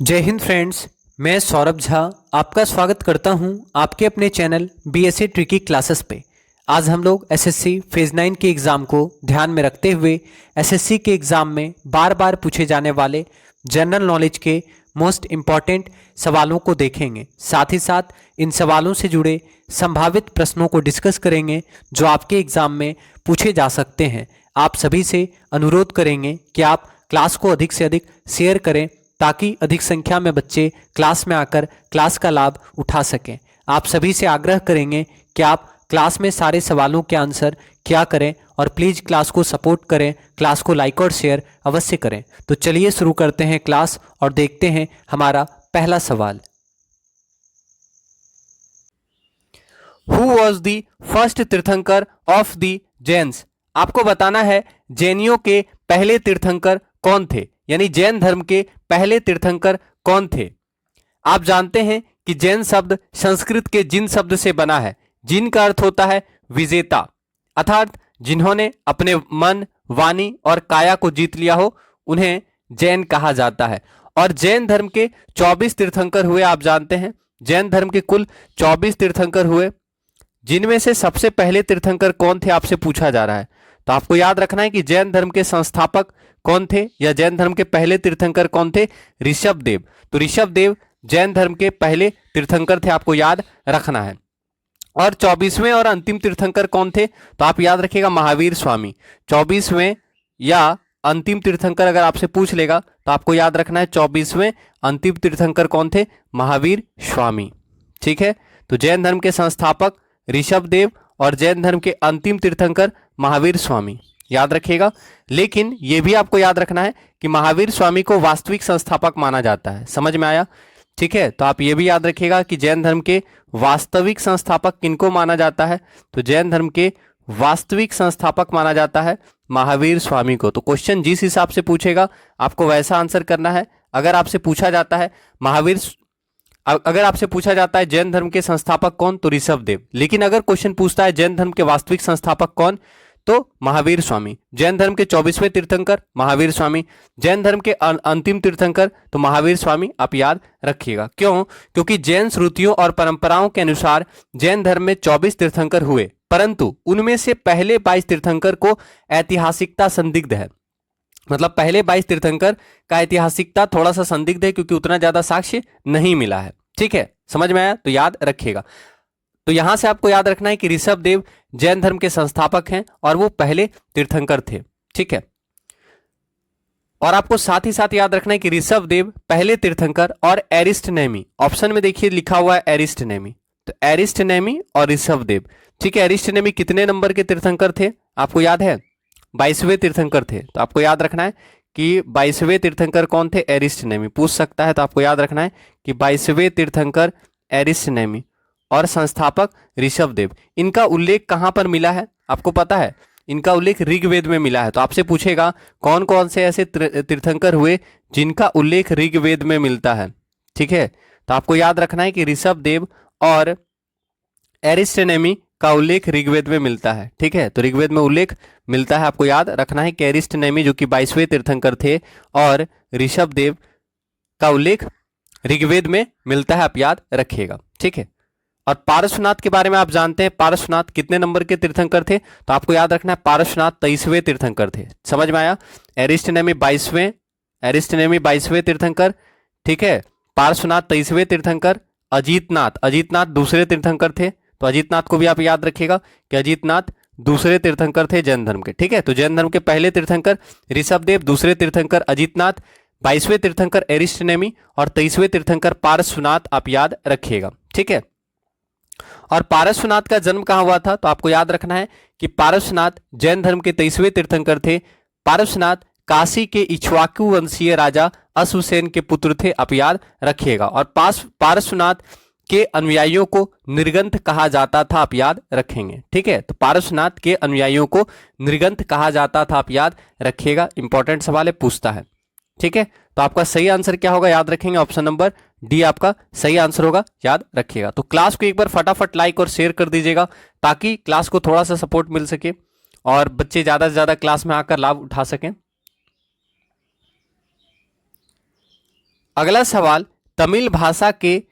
जय हिंद फ्रेंड्स। मैं सौरभ झा आपका स्वागत करता हूं आपके अपने चैनल बीएसए ट्रिकी क्लासेस पे। आज हम लोग एसएससी फेज़ 9 के एग्ज़ाम को ध्यान में रखते हुए एसएससी के एग्ज़ाम में बार बार पूछे जाने वाले जनरल नॉलेज के मोस्ट इम्पॉर्टेंट सवालों को देखेंगे। साथ ही साथ इन सवालों से जुड़े संभावित प्रश्नों को डिस्कस करेंगे जो आपके एग्ज़ाम में पूछे जा सकते हैं। आप सभी से अनुरोध करेंगे कि आप क्लास को अधिक से अधिक शेयर करें ताकि अधिक संख्या में बच्चे क्लास में आकर क्लास का लाभ उठा सकें। आप सभी से आग्रह करेंगे कि आप क्लास में सारे सवालों के आंसर क्या करें और प्लीज़ क्लास को सपोर्ट करें, क्लास को लाइक और शेयर अवश्य करें। तो चलिए शुरू करते हैं क्लास और देखते हैं हमारा पहला सवाल। हु वॉज द फर्स्ट तीर्थंकर ऑफ द जैन्स? आपको बताना है जैनियों के पहले तीर्थंकर कौन थे, यानी जैन धर्म के पहले तीर्थंकर कौन थे। आप जानते हैं कि जैन शब्द संस्कृत के जिन शब्द से बना है। जिन का अर्थ होता है विजेता, अर्थात जिन्होंने अपने मन, वाणी और काया को जीत लिया हो उन्हें जैन कहा जाता है। और जैन धर्म के 24 तीर्थंकर हुए। आप जानते हैं जैन धर्म के कुल 24 तीर्थंकर हुए, जिनमें से सबसे पहले तीर्थंकर कौन थे आपसे पूछा जा रहा है। तो आपको याद रखना है कि जैन धर्म के संस्थापक कौन थे या जैन धर्म के पहले तीर्थंकर कौन थे? ऋषभदेव। तो ऋषभदेव जैन धर्म के पहले तीर्थंकर थे, आपको याद रखना है। और 24वें और अंतिम तीर्थंकर कौन थे? तो आप याद रखिएगा महावीर स्वामी। 24वें या अंतिम तीर्थंकर अगर आपसे पूछ लेगा तो आपको याद रखना है 24वें अंतिम तीर्थंकर कौन थे? महावीर स्वामी। ठीक है, तो जैन धर्म के संस्थापक ऋषभदेव और जैन धर्म के अंतिम तीर्थंकर महावीर स्वामी, याद रखिएगा। लेकिन यह भी आपको याद रखना है कि महावीर स्वामी को वास्तविक संस्थापक माना जाता है। समझ में आया? ठीक है, तो आप ये भी याद रखिएगा कि जैन धर्म के वास्तविक संस्थापक किनको माना जाता है? तो जैन धर्म के वास्तविक संस्थापक माना जाता है महावीर स्वामी को। तो क्वेश्चन जिस हिसाब से पूछेगा आपको वैसा आंसर करना है। अगर आपसे पूछा जाता है जैन धर्म के संस्थापक कौन, तो ऋषभदेव। लेकिन अगर क्वेश्चन पूछता है जैन धर्म के वास्तविक संस्थापक कौन, तो महावीर स्वामी। जैन धर्म के 24वें तीर्थंकर महावीर स्वामी। जैन धर्म के अंतिम तीर्थंकर तो महावीर स्वामी। आप याद रखिएगा। क्यों? क्योंकि जैन श्रुतियों और परंपराओं के अनुसार जैन धर्म में 24 तीर्थंकर हुए, परंतु उनमें से पहले 22 तीर्थंकर को ऐतिहासिकता संदिग्ध है। मतलब पहले 22 तीर्थंकर का ऐतिहासिकता थोड़ा सा संदिग्ध है क्योंकि उतना ज्यादा साक्ष्य नहीं मिला है। ठीक है, समझ में आया? तो याद रखिएगा। तो यहां से आपको याद रखना है कि ऋषभदेव जैन धर्म के संस्थापक हैं और वो पहले तीर्थंकर थे। ठीक है, और आपको साथ ही साथ याद रखना है कि ऋषभदेव पहले तीर्थंकर और एरिस्टनेमी, ऑप्शन में देखिए लिखा हुआ है एरिस्टनेमी, तो एरिस्टनेमी और ऋषभदेव। ठीक है, एरिस्टनेमी कितने नंबर के तीर्थंकर थे आपको याद है? 22वें तीर्थंकर थे। तो आपको याद रखना है कि 22वें तीर्थंकर कौन थे? एरिस्टनेमी। पूछ सकता है, तो आपको याद रखना है कि 22वें तीर्थंकर एरिस्टनेमी और संस्थापक ऋषभदेव। इनका उल्लेख कहां पर मिला है आपको पता है? इनका उल्लेख ऋग्वेद में मिला है। तो आपसे पूछेगा कौन कौन से ऐसे तीर्थंकर हुए जिनका उल्लेख ऋग्वेद में मिलता है। ठीक है, तो आपको याद रखना है कि ऋषभदेव और एरिस्टनेमी का उल्लेख ऋग्वेद में मिलता है। ठीक है, तो ऋग्वेद में उल्लेख मिलता है। आपको याद रखना है कि एरिस्टनेमी जो कि 22वें तीर्थंकर थे और ऋषभदेव का उल्लेख ऋग्वेद में मिलता है। आप याद रखिएगा। ठीक है, और पारसनाथ के बारे में आप जानते हैं पारसनाथ कितने नंबर के तीर्थंकर थे? तो आपको याद रखना है पारसनाथ 23वें तीर्थंकर थे। समझ में आया? एरिस्टनेमी 22वें तीर्थंकर। ठीक है, पारसनाथ 23वें तीर्थंकर। अजीतनाथ दूसरे तीर्थंकर थे। तो अजीतनाथ को भी आप याद रखिएगा कि अजीतनाथ दूसरे तीर्थंकर थे जैन धर्म के। ठीक है, तो जैन धर्म के पहले तीर्थंकर ऋषभदेव, दूसरे तीर्थंकर अजीतनाथ, 22वें तीर्थंकर एरिस्टनेमी और 23वें तीर्थंकर पारसनाथ। आप याद रखिएगा। ठीक है, और पारसनाथ का जन्म कहां हुआ था? तो आपको याद रखना है कि पारसनाथ जैन धर्म के 23वें तीर्थंकर थे। पारसनाथ काशी के इक्ष्वाकु वंशीय राजा अश्वसेन के पुत्र थे। आप याद रखिएगा। और पारसनाथ के अनुयायियों को निर्गंथ कहा जाता था। आप याद रखेंगे। ठीक है, तो पारसनाथ के अनुयायियों को निर्गंथ कहा जाता था। आप याद रखिएगा, इंपॉर्टेंट सवाल है, पूछता है। ठीक है, तो आपका सही आंसर क्या होगा? याद रखेंगे, ऑप्शन नंबर डी आपका सही आंसर होगा। याद रखिएगा। तो क्लास को एक बार फटाफट लाइक और शेयर कर दीजिएगा ताकि क्लास को थोड़ा सा सपोर्ट मिल सके और बच्चे ज्यादा से ज्यादा क्लास में आकर लाभ उठा सकें। अगला सवाल, तमिल भाषा के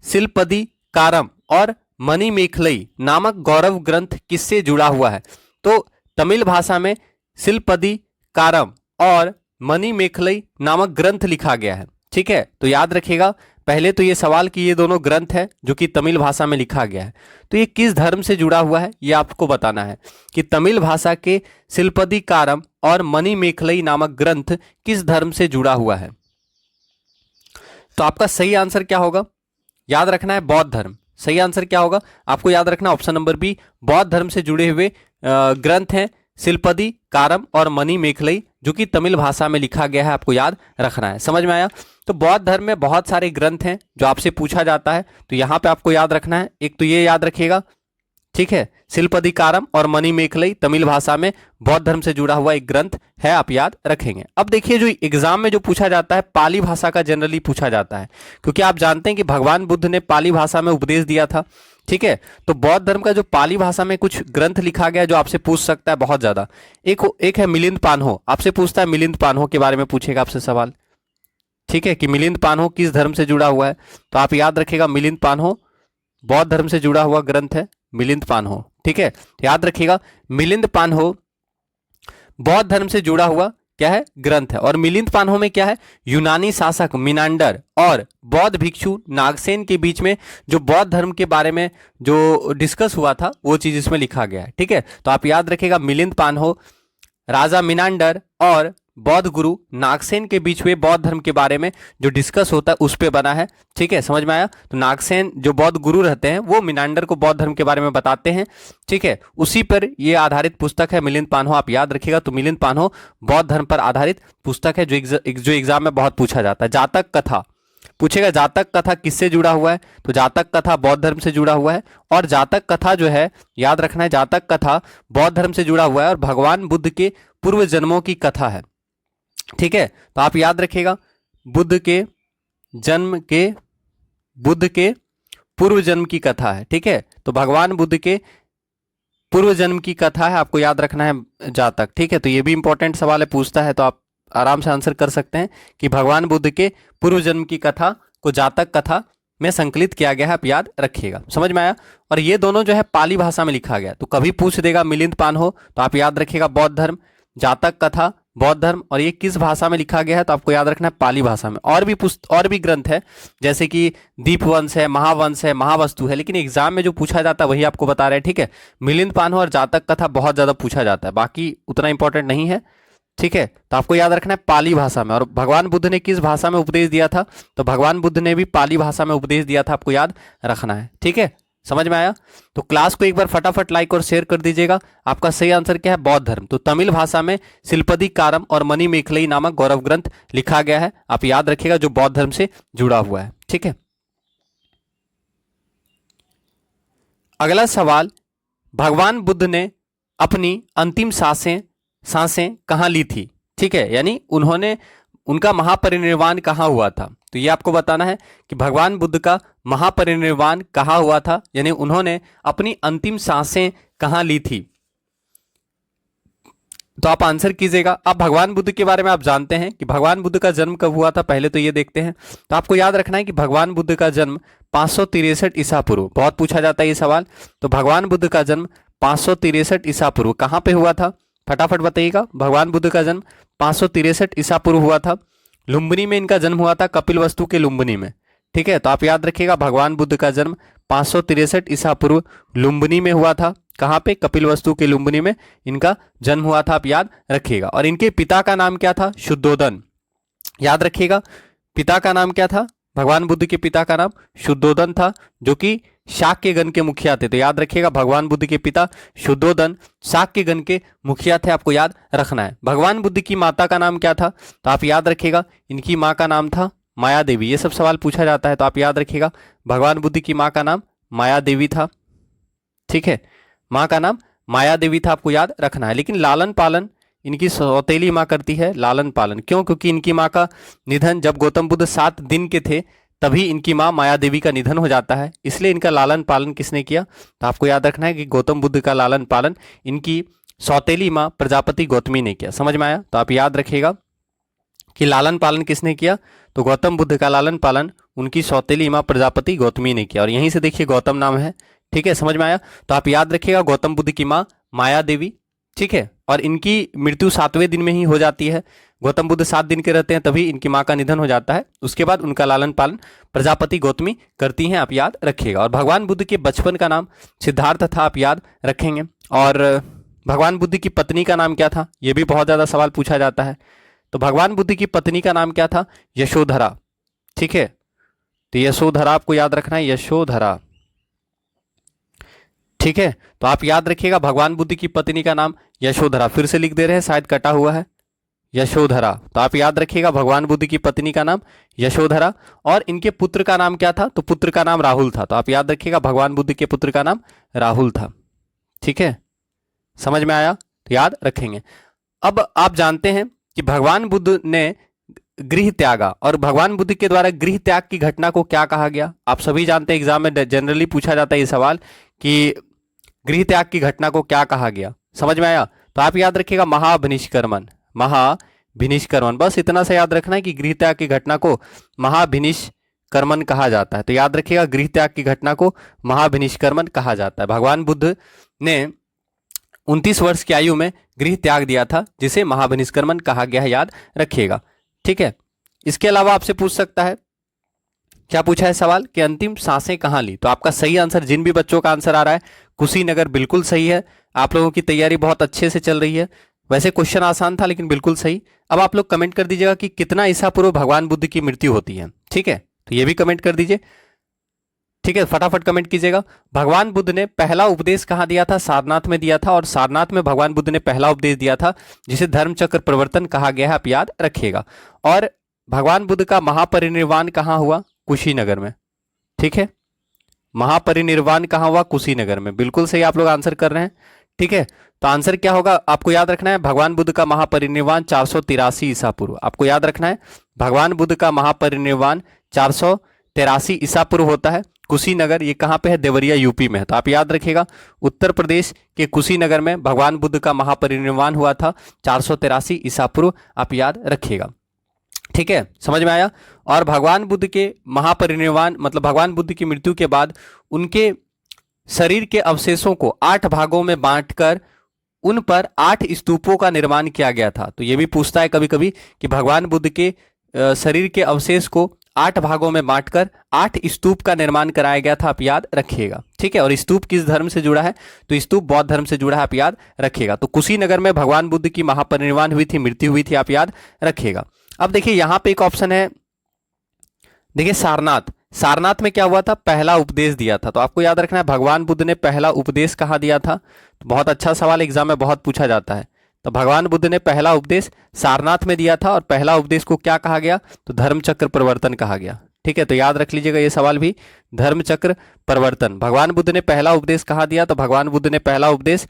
शिल्पदिकारम और मणिमेखलई नामक गौरव ग्रंथ किससे जुड़ा हुआ है? तो तमिल भाषा में शिल्पदिकारम और मणिमेखलई नामक ग्रंथ लिखा गया है। ठीक है, तो याद रखिएगा पहले तो ये सवाल कि ये दोनों ग्रंथ है जो कि तमिल भाषा में लिखा गया है, तो ये किस धर्म से जुड़ा हुआ है ये आपको बताना है कि तमिल भाषा के शिल्पदिकारम और मणिमेखलई नामक ग्रंथ किस धर्म से जुड़ा हुआ है। तो आपका सही आंसर क्या होगा? याद रखना है बौद्ध धर्म। सही आंसर क्या होगा? आपको याद रखना ऑप्शन नंबर बी, बौद्ध धर्म से जुड़े हुए ग्रंथ हैं शिल्पदिकारम और मणिमेखलई, जो कि तमिल भाषा में लिखा गया है, आपको याद रखना है। समझ में आया? तो बौद्ध धर्म में बहुत सारे ग्रंथ हैं जो आपसे पूछा जाता है, तो यहाँ पे आपको याद रखना है। एक तो ये याद रखिएगा, ठीक है, शिल्पदिकारम और मणिमेखलई तमिल भाषा में बौद्ध धर्म से जुड़ा हुआ एक ग्रंथ है, आप याद रखेंगे। अब देखिए जो एग्जाम में जो पूछा जाता है पाली भाषा का जनरली पूछा जाता है, क्योंकि आप जानते हैं कि भगवान बुद्ध ने पाली भाषा में उपदेश दिया था। ठीक है, तो बौद्ध धर्म का जो पाली भाषा में कुछ ग्रंथ लिखा गया जो आपसे पूछ सकता है बहुत ज्यादा, एक है मिलिंद पान्हो, आपसे पूछता है मिलिंद पान्हो के बारे में पूछेगा आपसे सवाल। ठीक है, कि मिलिंद पान्हो किस धर्म से जुड़ा हुआ है, तो आप याद रखिएगा मिलिंद पान्हो बौद्ध धर्म से जुड़ा हुआ ग्रंथ है, मिलिंद पान्हो। ठीक है, याद रखिएगा मिलिंद पान्हो बौद्ध धर्म से जुड़ा हुआ क्या है? ग्रंथ है। और मिलिंद पान्हो में क्या है? यूनानी शासक मिनांडर और बौद्ध भिक्षु नागसेन के बीच में जो बौद्ध धर्म के बारे में जो डिस्कस हुआ था वो चीज इसमें लिखा गया है। ठीक है, तो आप याद रखिएगा मिलिंद पान्हो राजा मिनांडर और बौद्ध गुरु नागसेन के बीच हुए बौद्ध धर्म के बारे में जो डिस्कस होता है उस पे बना है। ठीक है, समझ में आया? तो नागसेन जो बौद्ध गुरु रहते हैं वो मिनांडर को बौद्ध धर्म के बारे में बताते हैं। ठीक है, उसी पर ये आधारित पुस्तक है मिलिंद पान्हो, आप याद रखिएगा। तो मिलिंद पान्हो बौद्ध धर्म पर आधारित पुस्तक है जो एग्जाम में बहुत पूछा जाता है। जातक कथा पूछेगा, जातक कथा किससे जुड़ा हुआ है? तो जातक कथा बौद्ध धर्म से जुड़ा हुआ है। और जातक कथा जो है याद रखना है, जातक कथा बौद्ध धर्म से जुड़ा हुआ है और भगवान बुद्ध के पूर्व जन्मों की कथा है। ठीक है, तो आप याद रखिएगा बुद्ध के पूर्व जन्म की कथा है। ठीक है, तो भगवान बुद्ध के पूर्व जन्म की कथा है, आपको याद रखना है जातक। ठीक है, तो ये भी इंपॉर्टेंट सवाल है, पूछता है तो आप आराम से आंसर कर सकते हैं कि भगवान बुद्ध के पूर्व जन्म की कथा को जातक कथा में संकलित किया गया है, आप याद रखिएगा। समझ में आया? और ये दोनों जो है पाली भाषा में लिखा गया, तो कभी पूछ देगा मिलिंद पान्हो तो आप याद रखिएगा बौद्ध धर्म, जातक कथा बौद्ध धर्म, और ये किस भाषा में लिखा गया है तो आपको याद रखना है पाली भाषा में। और भी ग्रंथ है जैसे कि दीपवंश है, महावंश है, महावस्तु है, लेकिन एग्जाम में जो पूछा जाता है वही आपको बता रहे हैं। ठीक है, मिलिंद पान्हो और जातक कथा बहुत ज्यादा पूछा जाता है, बाकी उतना इंपॉर्टेंट नहीं है। ठीक है, तो आपको याद रखना है पाली भाषा में। और भगवान बुद्ध ने किस भाषा में उपदेश दिया था? तो भगवान बुद्ध ने भी पाली भाषा में उपदेश दिया था, आपको याद रखना है। ठीक है, समझ में आया? तो क्लास को एक बार फटाफट लाइक और शेयर कर दीजिएगा। आपका सही आंसर क्या है? बौद्ध धर्म। तो तमिल भाषा में शिल्पदिकारम और मणिमेखलई नामक गौरव ग्रंथ लिखा गया है, आप याद रखिएगा, जो बौद्ध धर्म से जुड़ा हुआ है। ठीक है, अगला सवाल, भगवान बुद्ध ने अपनी अंतिम सांसें कहाँ ली थी? ठीक है, यानी उनका महापरिनिर्वाण कहाँ हुआ था? तो ये आपको बताना है कि भगवान बुद्ध का महापरिनिर्वाण कहाँ हुआ था, यानी उन्होंने अपनी अंतिम सांसें कहाँ ली थी। तो आप आंसर कीजिएगा। अब भगवान बुद्ध के बारे में आप जानते हैं कि भगवान बुद्ध का जन्म कब हुआ था, पहले तो ये देखते हैं। तो आपको याद रखना है कि भगवान बुद्ध का जन्म 563 ईसा पूर्व, बहुत पूछा जाता है ये सवाल। तो भगवान बुद्ध का जन्म 563 ईसा पूर्व कहाँ पे हुआ था? फटाफट बताइएगा। भगवान बुद्ध का जन्म 563 ईसा पूर्व हुआ था। लुम्बिनी में इनका जन्म हुआ था, कपिलवस्तु के लुम्बिनी में। ठीक है, तो आप याद रखिएगा भगवान बुद्ध का जन्म 563 ईसा पूर्व लुम्बिनी में हुआ था। कहाँ पे? कपिलवस्तु के लुम्बिनी में इनका जन्म हुआ था, आप याद रखिएगा। और इनके पिता का नाम क्या था? शुद्धोदन। याद रखिएगा पिता का नाम क्या था? भगवान बुद्ध के पिता का नाम शुद्धोदन था, जो कि शाक्यगण के मुखिया थे। तो याद रखिएगा भगवान बुद्ध के पिता शुद्धोदन शाक्यगण के मुखिया थे, आपको याद रखना है। भगवान बुद्ध की माता का नाम क्या था? तो आप याद रखिएगा इनकी माँ का नाम था माया देवी। ये सब सवाल पूछा जाता है, तो आप याद रखिएगा भगवान बुद्ध की माँ का नाम माया देवी था। ठीक है, माँ का नाम माया देवी था, आपको याद रखना है। लेकिन लालन पालन इनकी सौतेली माँ करती है, लालन पालन। क्यों? क्योंकि इनकी माँ का निधन जब गौतम बुद्ध 7 दिन के थे तभी इनकी माँ माया देवी का निधन हो जाता है, इसलिए इनका लालन पालन किसने किया? तो आपको याद रखना है कि गौतम बुद्ध का लालन पालन इनकी सौतेली माँ प्रजापति गौतमी ने किया। समझ में आया? तो आप याद रखिएगा कि लालन पालन किसने किया, तो गौतम बुद्ध का लालन पालन उनकी सौतेली मां प्रजापति गौतमी ने किया। और यहीं से देखिए गौतम नाम है, ठीक है, समझ में आया। तो आप याद रखिएगा गौतम बुद्ध की मां माया देवी, ठीक है, और इनकी मृत्यु 7वें दिन में ही हो जाती है। गौतम बुद्ध 7 दिन के रहते हैं, तभी इनकी मां का निधन हो जाता है। उसके बाद उनका लालन पालन प्रजापति गौतमी करती हैं, आप याद रखिएगा। और भगवान बुद्ध के बचपन का नाम सिद्धार्थ था, आप याद रखेंगे। और भगवान बुद्ध की पत्नी का नाम क्या था, यह भी बहुत ज्यादा सवाल पूछा जाता है। तो भगवान बुद्ध की पत्नी का नाम क्या था, यशोधरा, ठीक है। तो यशोधरा आपको याद रखना है, यशोधरा, ठीक है। तो आप याद रखिएगा भगवान बुद्ध की पत्नी का नाम यशोधरा, फिर से लिख दे रहे हैं, शायद कटा हुआ है, यशोधरा। तो आप याद रखिएगा भगवान बुद्ध की पत्नी का नाम यशोधरा। और इनके पुत्र का नाम क्या था, तो पुत्र का नाम राहुल था। तो आप याद रखिएगा भगवान बुद्ध के पुत्र का नाम राहुल था, ठीक है, समझ में आया, तो याद रखेंगे। अब आप जानते हैं कि भगवान बुद्ध ने गृह त्यागा, और भगवान बुद्ध के द्वारा गृह त्याग की घटना को क्या कहा गया। आप सभी जानते हैं, एग्जाम में जनरली पूछा जाता है ये सवाल कि गृह त्याग की घटना को क्या कहा गया, समझ में आया। तो आप याद रखिएगा महाभिनिष्क्रमण, महाभिनिष्क्रमण, बस इतना सा याद रखना है कि गृह त्याग की घटना को महाभिनिष्क्रमण कहा जाता है। तो याद रखिएगा गृह त्याग की घटना को महाभिनिष्क्रमण कहा जाता है। भगवान बुद्ध ने 29 वर्ष की आयु में गृह त्याग दिया था, जिसे महाभिनिष्क्रमण कहा गया है, याद रखिएगा, ठीक है। इसके अलावा आपसे पूछ सकता है, क्या पूछा है सवाल कि अंतिम सांसें कहां ली। तो आपका सही आंसर, जिन भी बच्चों का आंसर आ रहा है कुशीनगर, बिल्कुल सही है। आप लोगों की तैयारी बहुत अच्छे से चल रही है। वैसे क्वेश्चन आसान था लेकिन बिल्कुल सही। अब आप लोग कमेंट कर दीजिएगा कि कितना ईसा पूर्व भगवान बुद्ध की मृत्यु होती है, ठीक है, तो ये भी कमेंट कर दीजिए, ठीक है, फटाफट कमेंट कीजिएगा। भगवान बुद्ध ने पहला उपदेश कहाँ दिया था, सारनाथ में दिया था। और सारनाथ में भगवान बुद्ध ने पहला उपदेश दिया था, जिसे धर्म चक्र प्रवर्तन कहा गया है, आप याद रखिएगा। और भगवान बुद्ध का महापरिनिर्वाण कहाँ हुआ, कुशीनगर में, ठीक है, महापरिनिर्वाण कहाँ हुआ, कुशीनगर में, बिल्कुल सही आप लोग आंसर कर रहे हैं, ठीक है। तो आंसर क्या होगा, आपको याद रखना है भगवान बुद्ध का महापरिनिर्वाण 483 ईसा पूर्व, आपको याद रखना है भगवान बुद्ध का महापरिनिर्वाण 483 ईसा पूर्व होता है। कुशीनगर ये कहाँ पे है, देवरिया यूपी में है। तो आप याद रखिएगा उत्तर प्रदेश के कुशीनगर में भगवान बुद्ध का महापरिनिर्वाण हुआ था 483 ईसा पूर्व, आप याद रखिएगा, ठीक है, समझ में आया। और भगवान बुद्ध के महापरिनिर्वाण मतलब भगवान बुद्ध की मृत्यु के बाद उनके शरीर के अवशेषों को 8 भागों में बांटकर उन पर 8 स्तूपों का निर्माण किया गया था। तो ये भी पूछता है कभी कभी कि भगवान बुद्ध के शरीर के अवशेष को 8 भागों में बांटकर 8 स्तूप का निर्माण कराया गया था, आप याद रखिएगा, ठीक है। और स्तूप किस धर्म से जुड़ा है, तो स्तूप बौद्ध धर्म से जुड़ा है, आप याद रखिएगा। तो कुशीनगर में भगवान बुद्ध की महापरिनिर्वाण हुई थी, मृत्यु हुई थी, आप याद रखिएगा। अब देखिए यहां पे एक ऑप्शन है, देखिए सारनाथ, सारनाथ में क्या हुआ था, पहला उपदेश दिया था। तो आपको याद रखना है भगवान बुद्ध ने पहला उपदेश कहाँ दिया था। तो बहुत अच्छा सवाल एग्जाम में बहुत पूछा जाता है। तो भगवान बुद्ध ने पहला उपदेश सारनाथ में दिया था, और पहला उपदेश को क्या कहा गया, तो धर्म चक्र प्रवर्तन कहा गया, ठीक है। तो याद रख लीजिएगा ये सवाल भी, धर्म चक्र प्रवर्तन। भगवान बुद्ध ने पहला उपदेश कहाँ दिया, तो भगवान बुद्ध ने पहला उपदेश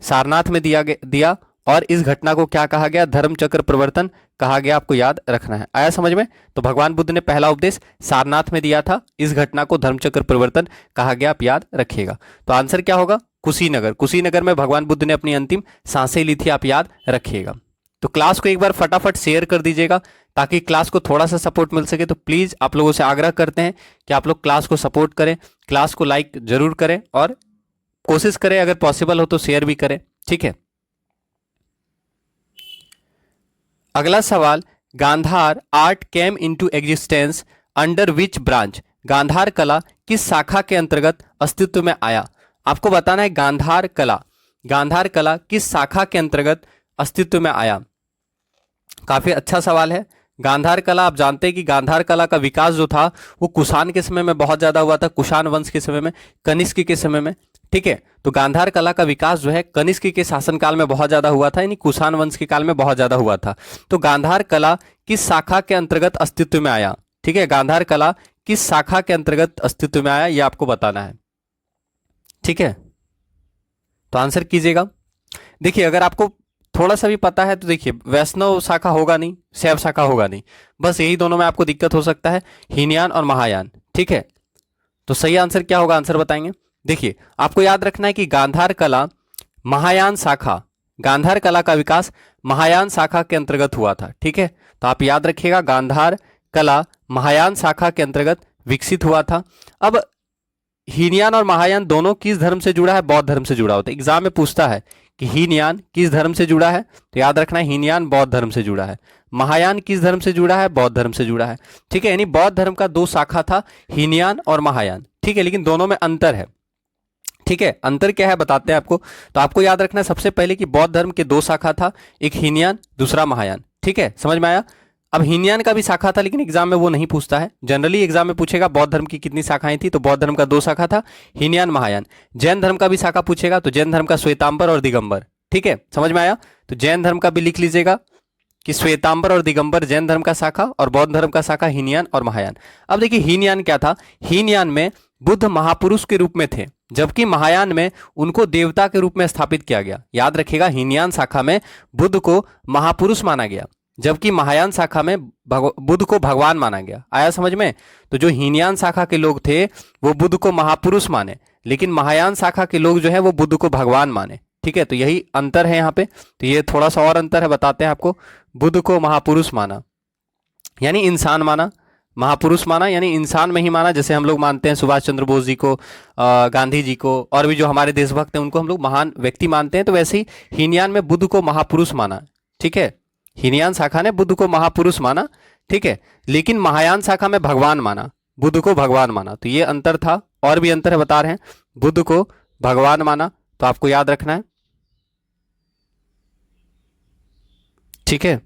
सारनाथ में दिया और इस घटना को क्या कहा गया, धर्म चक्र प्रवर्तन कहा गया, आपको याद रखना है। आया समझ में। तो भगवान बुद्ध ने पहला उपदेश सारनाथ में दिया था, इस घटना को धर्म चक्र प्रवर्तन कहा गया, आप याद रखिएगा। तो आंसर क्या होगा, कुशीनगर, कुशीनगर में भगवान बुद्ध ने अपनी अंतिम सांसें ली थी, आप याद रखिएगा। तो क्लास को एक बार फटाफट शेयर कर दीजिएगा ताकि क्लास को थोड़ा सा सपोर्ट मिल सके। तो प्लीज आप लोगों से आग्रह करते हैं कि आप लोग क्लास को सपोर्ट करें, क्लास को लाइक जरूर करें और कोशिश करें अगर पॉसिबल हो तो शेयर भी करें, ठीक है। अगला सवाल, Gandhara art came into existence under which branch, Gandhara कला किस शाखा के अंतर्गत अस्तित्व में आया। आपको बताना है गांधार कला किस शाखा के अंतर्गत अस्तित्व में आया। काफी अच्छा सवाल है। गांधार कला, आप जानते हैं कि गांधार कला का विकास जो था वो कुषाण के समय में बहुत ज्यादा हुआ था, कुषाण वंश के समय में, कनिष्क के समय में, ठीक है। तो गांधार कला का विकास जो है कनिष्क के शासनकाल में बहुत ज्यादा हुआ था, यानी कुषाण वंश के काल में बहुत ज्यादा हुआ था। तो गांधार कला किस शाखा के अंतर्गत अस्तित्व में आया, ठीक है। गांधार कला किस शाखा के अंतर्गत अस्तित्व में आया, यह आपको बताना है, ठीक है। तो आंसर कीजिएगा। देखिए अगर आपको थोड़ा सा भी पता है तो देखिए वैष्णव शाखा होगा नहीं, शैव शाखा होगा नहीं, बस यही दोनों में आपको दिक्कत हो सकता है, हीनयान और महायान, ठीक है। तो सही आंसर क्या होगा, आंसर बताएंगे। देखिए आपको याद रखना है कि गांधार कला महायान शाखा, गांधार कला का विकास महायान शाखा के अंतर्गत हुआ था। ठीक है, तो आप याद रखिएगा गांधार कला महायान शाखा के अंतर्गत विकसित हुआ था। अब हीनयान और महायान दोनों किस धर्म से जुड़ा है? बौद्ध धर्म से जुड़ा होता है। एग्जाम में पूछता है कि हीनयान किस धर्म से जुड़ा है, तो याद रखना है हीनयान बौद्ध धर्म से जुड़ा है। महायान किस धर्म से जुड़ा है? बौद्ध धर्म से जुड़ा है। ठीक है, यानी बौद्ध धर्म का दो शाखा था, हीनयान और महायान। ठीक है, लेकिन दोनों में अंतर है। ठीक है, अंतर क्या है बताते हैं आपको। तो आपको याद रखना है सबसे पहले कि बौद्ध धर्म के दो शाखा था, एक हीनयान दूसरा महायान। ठीक है, समझ में आया। अब हीनयान का भी शाखा था, लेकिन एग्जाम में वो नहीं पूछता है। जनरली एग्जाम में पूछेगा बौद्ध धर्म की कितनी शाखाएं थी, तो बौद्ध धर्म का दो शाखा था, हीनयान महायान। जैन धर्म का भी शाखा पूछेगा, तो जैन धर्म का श्वेतांबर और दिगंबर। ठीक है, समझ में आया। तो जैन धर्म का भी लिख लीजिएगा कि श्वेतांबर और दिगंबर जैन धर्म का शाखा, और बौद्ध धर्म का शाखा हीनयान और महायान। अब देखिए हीनयान क्या था। हीनयान में बुद्ध महापुरुष के रूप में थे, जबकि महायान में उनको देवता के रूप में स्थापित किया गया। याद रखिएगा हीनयान शाखा में बुद्ध को महापुरुष माना गया, जबकि महायान शाखा में बुद्ध को भगवान माना गया। आया समझ में। तो जो हीनयान शाखा के लोग थे वो बुद्ध को महापुरुष माने, लेकिन महायान शाखा के लोग जो है वो बुद्ध को भगवान माने। ठीक है, तो यही अंतर है यहाँ पे। तो ये थोड़ा सा और अंतर है, बताते हैं आपको। बुद्ध को महापुरुष माना यानी इंसान माना, महापुरुष माना यानी इंसान में ही माना। जैसे हम लोग मानते हैं सुभाष चंद्र बोस जी को, गांधी जी को, और भी जो हमारे देशभक्त हैं उनको हम लोग महान व्यक्ति मानते हैं। तो वैसे ही हीनयान में बुद्ध को महापुरुष माना। ठीक है, हीनयान शाखा ने बुद्ध को महापुरुष माना। ठीक है, लेकिन महायान शाखा में भगवान माना, बुद्ध को भगवान माना। तो ये अंतर था, और भी अंतर है बता रहे हैं। बुद्ध को भगवान माना, तो आपको याद रखना है। ठीक है,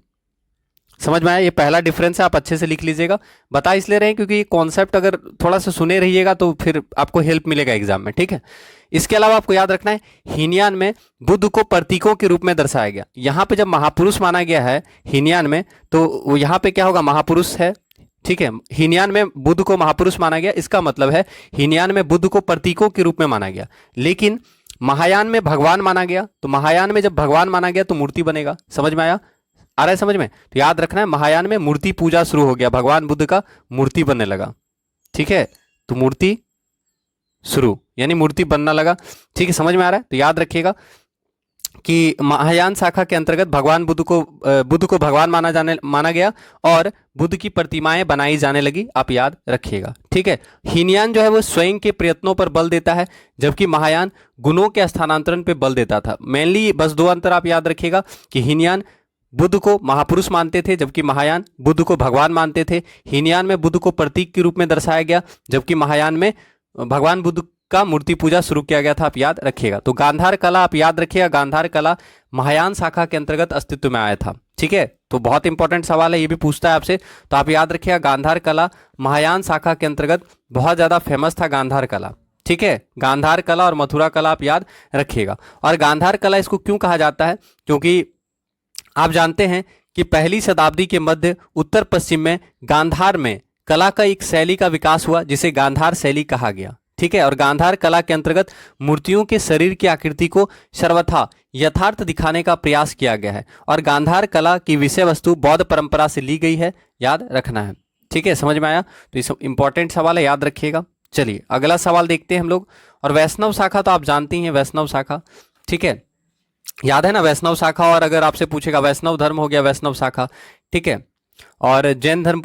समझ में आया। ये पहला डिफरेंस है, आप अच्छे से लिख लीजिएगा। बता इसलिए रहे हैं क्योंकि ये कॉन्सेप्ट अगर थोड़ा सा सुने रहिएगा तो फिर आपको हेल्प मिलेगा एग्जाम में। ठीक है, इसके अलावा आपको याद रखना है हीनयान में बुद्ध को प्रतीकों के रूप में दर्शाया गया। यहाँ पे जब महापुरुष माना गया है हीनयान में, तो यहाँ पे क्या होगा? महापुरुष है। ठीक है, हीनयान में बुद्ध को महापुरुष माना गया, इसका मतलब है हीनयान में बुद्ध को प्रतीकों के रूप में माना गया, लेकिन महायान में भगवान माना गया। तो महायान में जब भगवान माना गया तो मूर्ति बनेगा। समझ में आया? आ रहा है समझ में? तो याद रखना है महायान में मूर्ति पूजा शुरू हो गया, भगवान बुद्ध का मूर्ति बनने लगा। ठीक है, तो मूर्ति शुरू यानी मूर्ति बनना लगा। ठीक है, समझ में आ रहा है? तो याद रखिएगा कि महायान शाखा के अंतर्गत भगवान बुद्ध को भगवान माना गया और बुद्ध की प्रतिमाएं बनाई जाने लगी। आप याद रखिएगा। ठीक है, हीनयान जो है वो स्वयं के प्रयत्नों पर बल देता है, जबकि महायान गुणों के स्थानांतरण पर बल देता था। मेनली बस दो अंतर आप याद रखिएगा कि हीनयान बुद्ध को महापुरुष मानते थे, जबकि महायान बुद्ध को भगवान मानते थे। हीनयान में बुद्ध को प्रतीक के रूप में दर्शाया गया, जबकि महायान में भगवान बुद्ध का मूर्ति पूजा शुरू किया गया था। आप याद रखिएगा। तो गांधार कला आप याद रखिएगा, गांधार कला महायान शाखा के अंतर्गत अस्तित्व में आया था। ठीक है, तो बहुत इंपॉर्टेंट सवाल है, ये भी पूछता है आपसे। तो आप याद रखिएगा गांधार कला महायान शाखा के अंतर्गत बहुत ज्यादा फेमस था गांधार कला। ठीक है, गांधार कला और मथुरा कला आप याद रखिएगा। और गांधार कला इसको क्यों कहा जाता है? क्योंकि आप जानते हैं कि पहली शताब्दी के मध्य उत्तर पश्चिम में गांधार में कला का एक शैली का विकास हुआ, जिसे गांधार शैली कहा गया। ठीक है, और गांधार कला के अंतर्गत मूर्तियों के शरीर की आकृति को सर्वथा यथार्थ दिखाने का प्रयास किया गया है, और गांधार कला की विषय वस्तु बौद्ध परंपरा से ली गई है। याद रखना है। ठीक है, समझ में आया? तो ये इंपॉर्टेंट सवाल है, याद रखिएगा। चलिए अगला सवाल देखते हैं हम लोग। और वैष्णव शाखा तो आप जानती हैं, वैष्णव शाखा। ठीक है, याद है ना वैष्णव शाखा। और अगर आपसे पूछेगा वैष्णव धर्म हो गया वैष्णव शाखा। ठीक है, और जैन धर्म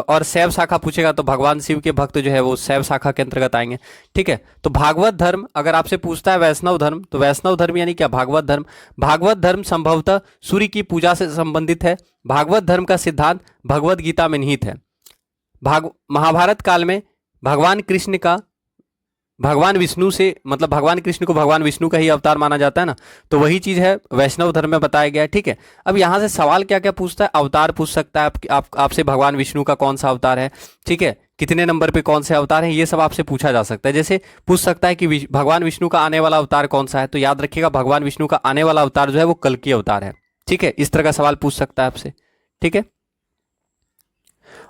और शैव शाखा पूछेगा तो भगवान शिव के भक्त जो है वो शैव शाखा के अंतर्गत आएंगे। ठीक है, तो भागवत धर्म अगर आपसे पूछता है वैष्णव धर्म, तो वैष्णव धर्म यानी क्या? भागवत धर्म। भागवत धर्म संभवतः सूर्य की पूजा से संबंधित है। भागवत धर्म का सिद्धांत भगवत गीता में निहित है। महाभारत काल में भगवान कृष्ण का भगवान विष्णु से, मतलब भगवान कृष्ण को भगवान विष्णु का ही अवतार माना जाता है ना, तो वही चीज है वैष्णव धर्म में बताया गया है। ठीक है, अब यहाँ से सवाल क्या क्या पूछता है? अवतार पूछ सकता है आपसे, भगवान विष्णु का कौन सा अवतार है। ठीक है, कितने नंबर पे कौन से अवतार है, ये सब आपसे पूछा जा सकता है। जैसे पूछ सकता है कि भगवान विष्णु का आने वाला अवतार कौन सा है, तो याद रखिएगा भगवान विष्णु का आने वाला अवतार जो है वो कल्कि अवतार है। ठीक है, इस तरह का सवाल पूछ सकता है आपसे। ठीक है,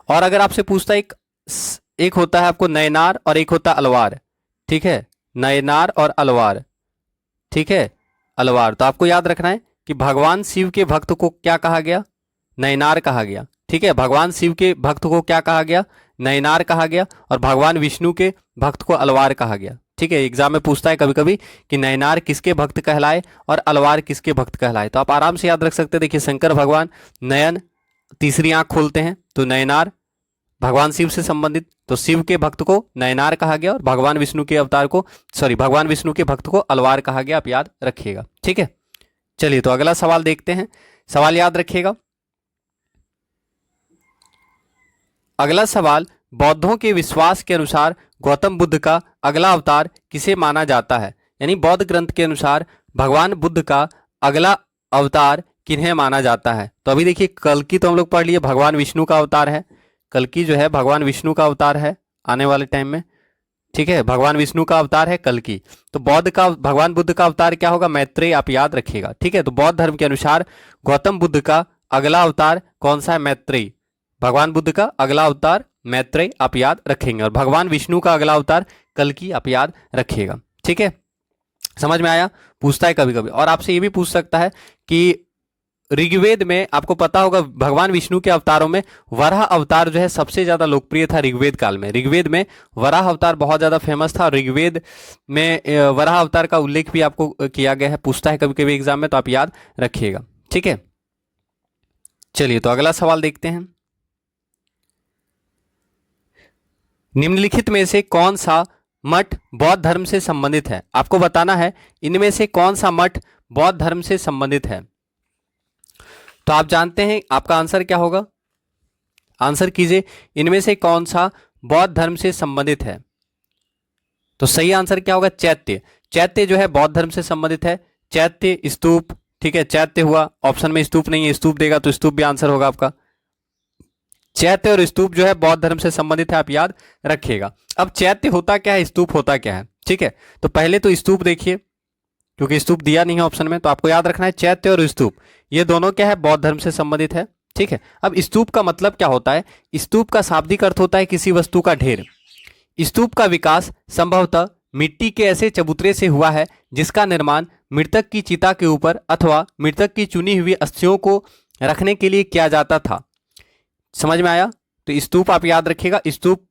और अगर आपसे पूछता है एक होता है आपको नयनार और एक होता है अलवार। ठीक है, नयनार और अलवार। ठीक है, अलवार। तो आपको याद रखना है कि भगवान शिव के भक्त को क्या कहा गया? नयनार कहा गया। ठीक है, भगवान शिव के भक्त को क्या कहा गया? नयनार कहा गया। और भगवान विष्णु के भक्त को अलवार कहा गया। ठीक है, एग्जाम में पूछता है कभी कभी कि नयनार किसके भक्त कहलाए और अलवार किसके भक्त कहलाए, तो आप आराम से याद रख सकते हैं। देखिए शंकर भगवान नयन, तीसरी आंख खोलते हैं, तो नयनार भगवान शिव से संबंधित, तो शिव के भक्त को नयनार कहा गया और भगवान विष्णु के अवतार को भगवान विष्णु के भक्त को अलवार कहा गया, आप याद रखिएगा। ठीक है, चलिए तो अगला सवाल देखते हैं, सवाल याद रखिएगा। अगला सवाल, बौद्धों के विश्वास के अनुसार गौतम बुद्ध का अगला अवतार किसे माना जाता है, यानी बौद्ध ग्रंथ के अनुसार भगवान बुद्ध का अगला अवतार किन्हें माना जाता है। तो अभी देखिए कल्कि तो हम लोग पढ़ लिए, भगवान विष्णु का अवतार है, कल्कि जो है भगवान विष्णु का अवतार है आने वाले टाइम में। ठीक है, भगवान विष्णु का अवतार है कल्कि। तो बौद्ध का भगवान बुद्ध का अवतार क्या होगा, मैत्रेय, आप याद रखिएगा। ठीक है, तो बौद्ध धर्म के अनुसार गौतम बुद्ध का अगला अवतार कौन सा है, मैत्रेय। भगवान बुद्ध का अगला अवतार मैत्रेय, आप याद रखेंगे, और भगवान विष्णु का अगला अवतार कल्कि, आप याद रखिएगा। ठीक है, समझ में आया। पूछता है कभी कभी, और आपसे ये भी पूछ सकता है कि ऋग्वेद में आपको पता होगा भगवान विष्णु के अवतारों में वराह अवतार जो है सबसे ज्यादा लोकप्रिय था ऋग्वेद काल में। ऋग्वेद में वराह अवतार बहुत ज्यादा फेमस था, और ऋग्वेद में वराह अवतार का उल्लेख भी आपको किया गया है। पूछता है कभी कभी एग्जाम में, तो आप याद रखिएगा। ठीक है, चलिए तो अगला सवाल देखते हैं। निम्नलिखित में से कौन सा मठ बौद्ध धर्म से संबंधित है, आपको बताना है इनमें से कौन सा मठ बौद्ध धर्म से संबंधित है। तो आप जानते हैं आपका आंसर क्या होगा, आंसर कीजिए, इनमें से कौन सा बौद्ध धर्म से संबंधित है। तो सही आंसर क्या होगा, चैत्य। चैत्य जो है बौद्ध धर्म से संबंधित है, चैत्य स्तूप। ठीक है, चैत्य हुआ, ऑप्शन में स्तूप नहीं है, स्तूप देगा तो स्तूप भी आंसर होगा आपका। चैत्य और स्तूप जो है बौद्ध धर्म से संबंधित है, आप याद रखिएगा। अब चैत्य होता क्या है, स्तूप होता क्या है। ठीक है, तो पहले तो स्तूप देखिए, क्योंकि स्तूप दिया नहीं है ऑप्शन में, तो आपको याद रखना है चैत्य और स्तूप ये दोनों क्या है, बौद्ध धर्म से संबंधित है। ठीक है, अब स्तूप का मतलब क्या होता है, स्तूप का शाब्दिक अर्थ होता है किसी वस्तु का ढेर। स्तूप का विकास संभवतः मिट्टी के ऐसे चबूतरे से हुआ है जिसका निर्माण मृतक की चिता के ऊपर अथवा मृतक की चुनी हुई अस्थियों को रखने के लिए किया जाता था। समझ में आया। तो स्तूप आप याद रखिएगा, स्तूप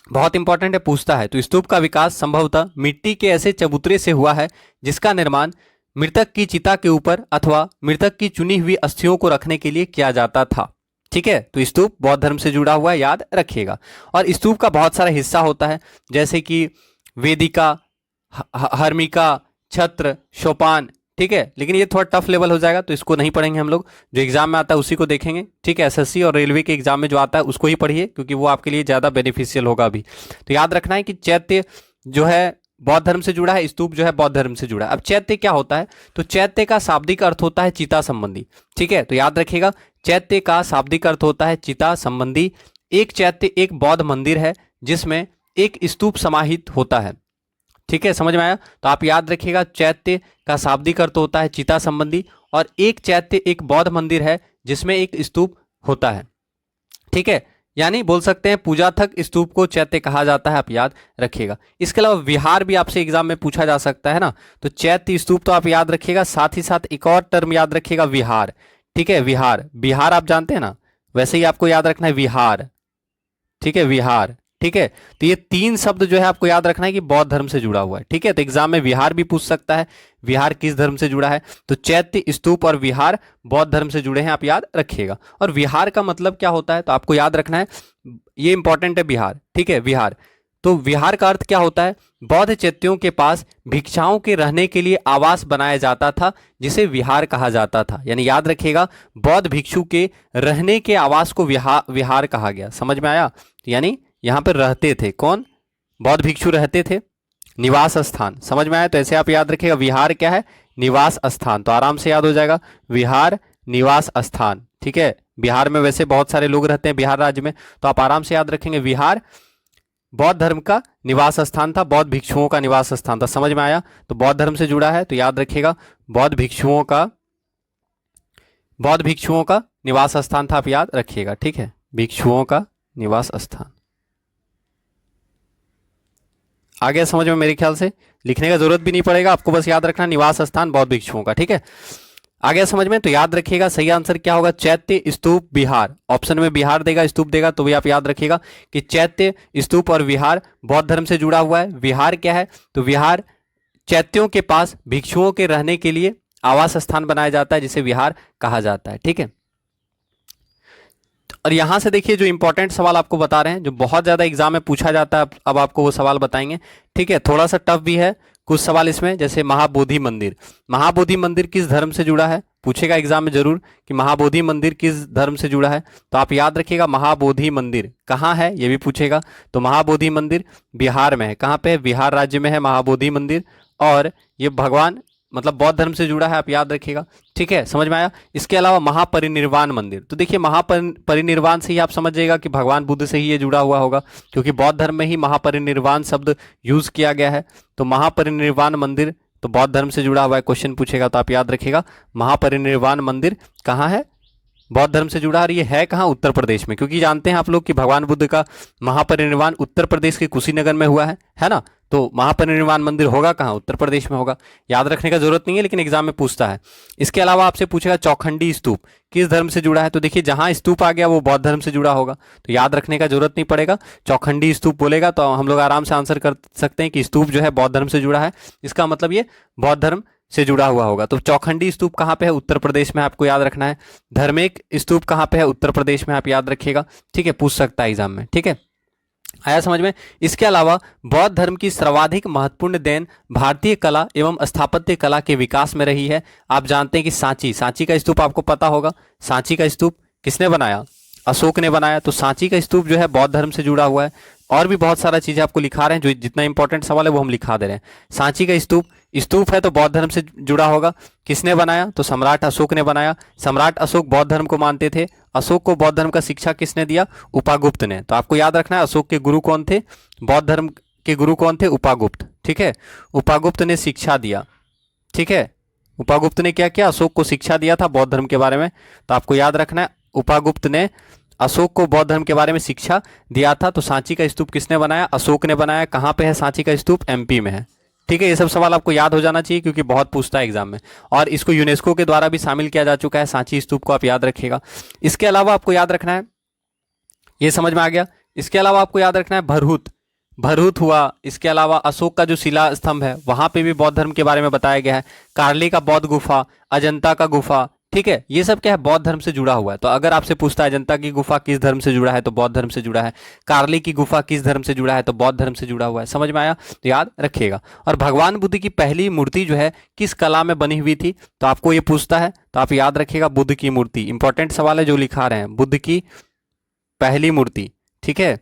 बहुत इंपॉर्टेंट है, पूछता है। तो स्तूप का विकास संभवतः मिट्टी के ऐसे चबूतरे से हुआ है जिसका निर्माण मृतक की चिता के ऊपर अथवा मृतक की चुनी हुई अस्थियों को रखने के लिए किया जाता था। ठीक है, तो स्तूप बौद्ध धर्म से जुड़ा हुआ है, याद रखिएगा। और स्तूप का बहुत सारा हिस्सा होता है, जैसे कि वेदिका, हर्मिका, छत्र, सोपान। ठीक है, लेकिन ये थोड़ा टफ लेवल हो जाएगा तो इसको नहीं पढ़ेंगे हम लोग, जो एग्जाम में आता है उसी को देखेंगे। ठीक है, एसएससी और रेलवे के एग्जाम में जो आता है उसको ही पढ़िए, क्योंकि वो आपके लिए ज़्यादा बेनिफिशियल होगा अभी। तो याद रखना है कि चैत्य जो है बौद्ध धर्म से जुड़ा है, स्तूप जो है बौद्ध धर्म से जुड़ा है। अब चैत्य क्या होता है, तो चैत्य का शाब्दिक अर्थ होता है चिता संबंधी। ठीक है, तो याद रखिएगा चैत्य का शाब्दिक अर्थ होता है चिता संबंधी। एक चैत्य एक बौद्ध मंदिर है जिसमें एक स्तूप समाहित होता है। ठीक है, समझ में आया। तो आप याद रखिएगा चैत्य का शाब्दिक अर्थ होता है चिता संबंधी, और एक चैत्य एक बौद्ध मंदिर है जिसमें एक स्तूप होता है। ठीक है, यानी बोल सकते हैं पूजाथक स्तूप को चैत्य कहा जाता है, आप याद रखिएगा। इसके अलावा विहार भी आपसे एग्जाम में पूछा जा सकता है ना, तो चैत्य स्तूप तो आप याद रखिएगा, साथ ही साथ एक और टर्म याद रखिएगा, विहार। ठीक है, विहार, बिहार आप जानते हैं ना, वैसे ही आपको याद रखना है विहार। ठीक है, विहार। ठीक है, तो ये तीन शब्द जो है आपको याद रखना है कि बौद्ध धर्म से जुड़ा हुआ है। ठीक है, तो एग्जाम में विहार भी पूछ सकता है, विहार किस धर्म से जुड़ा है, तो चैत्य, स्तूप और विहार बौद्ध धर्म से जुड़े हैं, आप याद रखिएगा। और विहार का मतलब क्या होता है, तो आपको याद रखना है, ये इंपॉर्टेंट है विहार। ठीक है, विहार, तो विहार का अर्थ क्या होता है, बौद्ध चैत्यों के पास भिक्षाओं के रहने के लिए आवास बनाया जाता था जिसे विहार कहा जाता था। यानी याद रखिएगा बौद्ध भिक्षु के रहने के आवास को विहार कहा गया। समझ में आया, यानी यहाँ पर रहते थे कौन, बौद्ध भिक्षु रहते थे, निवास स्थान। समझ में आया, तो ऐसे आप याद रखिएगा विहार क्या है, निवास स्थान। तो आराम से याद हो जाएगा विहार निवास स्थान। ठीक है, बिहार में वैसे बहुत सारे लोग रहते हैं बिहार राज्य में, तो आप आराम से याद रखेंगे विहार बौद्ध धर्म का निवास स्थान था, बौद्ध भिक्षुओं का निवास स्थान था। समझ में आया, तो बौद्ध धर्म से जुड़ा है, तो याद रखिएगा बौद्ध भिक्षुओं का निवास स्थान था, आप याद रखिएगा। ठीक है, भिक्षुओं का निवास स्थान। आ गया समझ में, मेरे ख्याल से लिखने का जरूरत भी नहीं पड़ेगा आपको, बस याद रखना निवास स्थान बौद्ध भिक्षुओं का। ठीक है, आ गया समझ में? तो याद रखिएगा सही आंसर क्या होगा, चैत्य स्तूप विहार। ऑप्शन में बिहार देगा, स्तूप देगा, तो भी आप याद रखिएगा कि चैत्य स्तूप और विहार बौद्ध धर्म से जुड़ा हुआ है। विहार क्या है, तो विहार चैत्यों के पास भिक्षुओं के रहने के लिए आवास स्थान बनाया जाता है, जिसे विहार कहा जाता है। ठीक है, और यहां से देखिए जो इंपॉर्टेंट सवाल आपको बता रहे हैं, जो बहुत ज्यादा एग्जाम में पूछा जाता है, अब आपको वो सवाल बताएंगे। ठीक है, थोड़ा सा टफ भी है कुछ सवाल इसमें, जैसे महाबोधि मंदिर। महाबोधि मंदिर किस धर्म से जुड़ा है, पूछेगा एग्जाम में जरूर कि महाबोधि मंदिर किस धर्म से जुड़ा है। तो आप याद रखिएगा महाबोधि मंदिर कहाँ है, ये भी पूछेगा। तो महाबोधि मंदिर बिहार में है। कहाँ पे है, बिहार राज्य में है महाबोधि मंदिर, और ये भगवान मतलब बौद्ध धर्म से जुड़ा है, आप याद रखिएगा। ठीक है, समझ में आया? इसके अलावा महापरिनिर्वाण मंदिर, तो देखिए महापरिनिर्वाण से ही आप समझ जाइएगा कि भगवान बुद्ध से ही ये जुड़ा हुआ होगा, क्योंकि बौद्ध धर्म में ही महापरिनिर्वाण शब्द यूज किया गया है। तो महापरिनिर्वाण मंदिर तो बौद्ध धर्म से जुड़ा हुआ है, क्वेश्चन पूछेगा तो आप याद रखिएगा महापरिनिर्वाण मंदिर कहाँ है, बौद्ध धर्म से जुड़ा। और ये है कहाँ, उत्तर प्रदेश में, क्योंकि जानते हैं आप लोग कि भगवान बुद्ध का महापरिनिर्वाण उत्तर प्रदेश के कुशीनगर में हुआ है ना। तो महापरिनिर्वाण मंदिर होगा कहाँ, उत्तर प्रदेश में होगा। याद रखने का जरूरत नहीं है, लेकिन एग्जाम में पूछता है। इसके अलावा आपसे पूछेगा चौखंडी स्तूप किस धर्म से जुड़ा है, तो देखिए जहां स्तूप आ गया वो बौद्ध धर्म से जुड़ा होगा, तो याद रखने का जरूरत नहीं पड़ेगा। चौखंडी स्तूप बोलेगा तो हम लोग आराम से आंसर कर सकते हैं कि स्तूप जो है बौद्ध धर्म से जुड़ा है, इसका मतलब ये बौद्ध धर्म से जुड़ा हुआ होगा। तो चौखंडी स्तूप कहाँ पे है, उत्तर प्रदेश में, आपको याद रखना है। धर्मेक स्तूप कहाँ पे है, उत्तर प्रदेश में, आप याद रखिएगा। ठीक है, पूछ सकता है एग्जाम में। ठीक है, आया समझ में? इसके अलावा बौद्ध धर्म की सर्वाधिक महत्वपूर्ण देन भारतीय कला एवं स्थापत्य कला के विकास में रही है। आप जानते हैं कि सांची का स्तूप आपको पता होगा। सांची का स्तूप किसने बनाया, अशोक ने बनाया। तो सांची का स्तूप जो है बौद्ध धर्म से जुड़ा हुआ है। और भी बहुत सारा चीजें आपको लिखा रहे हैं, जो जितना इंपॉर्टेंट सवाल है वो हम लिखा दे रहे हैं। सांची का स्तूप है तो बौद्ध धर्म से जुड़ा होगा। किसने बनाया, तो सम्राट अशोक ने बनाया। सम्राट अशोक बौद्ध धर्म को मानते थे। अशोक को बौद्ध धर्म का शिक्षा किसने दिया, उपागुप्त ने। तो आपको याद रखना है अशोक के गुरु कौन थे, बौद्ध धर्म के गुरु कौन थे, उपागुप्त। ठीक है, उपागुप्त ने शिक्षा दिया। ठीक है, उपागुप्त ने क्या किया, अशोक को शिक्षा दिया था बौद्ध धर्म के बारे में। तो आपको याद रखना है उपागुप्त ने अशोक को बौद्ध धर्म के बारे में शिक्षा दिया था। तो सांची का स्तूप किसने बनाया, अशोक ने बनाया। कहाँ पे है सांची का स्तूप, एमपी में है। ठीक है, ये सब सवाल आपको याद हो जाना चाहिए, क्योंकि बहुत पूछता है एग्जाम में। और इसको यूनेस्को के द्वारा भी शामिल किया जा चुका है, सांची स्तूप को आप याद रखिएगा। इसके अलावा आपको याद रखना है, ये समझ में आ गया। इसके अलावा आपको याद रखना है भरहुत हुआ। इसके अलावा अशोक का जो शिला स्तंभ है वहां पे भी बौद्ध धर्म के बारे में बताया गया है। कार्ली का बौद्ध गुफा, अजंता का गुफा, ठीक है, ये सब क्या है, बौद्ध धर्म से जुड़ा हुआ है। तो अगर आपसे पूछता है अजंता की गुफा किस धर्म से जुड़ा है, तो बौद्ध धर्म से जुड़ा है। कार्ली की गुफा किस धर्म से जुड़ा है, तो बौद्ध धर्म से जुड़ा हुआ है। समझ में आया, तो याद रखिएगा। और भगवान बुद्ध की पहली मूर्ति जो है किस कला में बनी हुई थी, तो आपको ये पूछता है, तो आप याद रखिएगा बुद्ध की मूर्ति। इंपॉर्टेंट सवाल है जो लिखा रहे हैं, बुद्ध की पहली मूर्ति। ठीक है,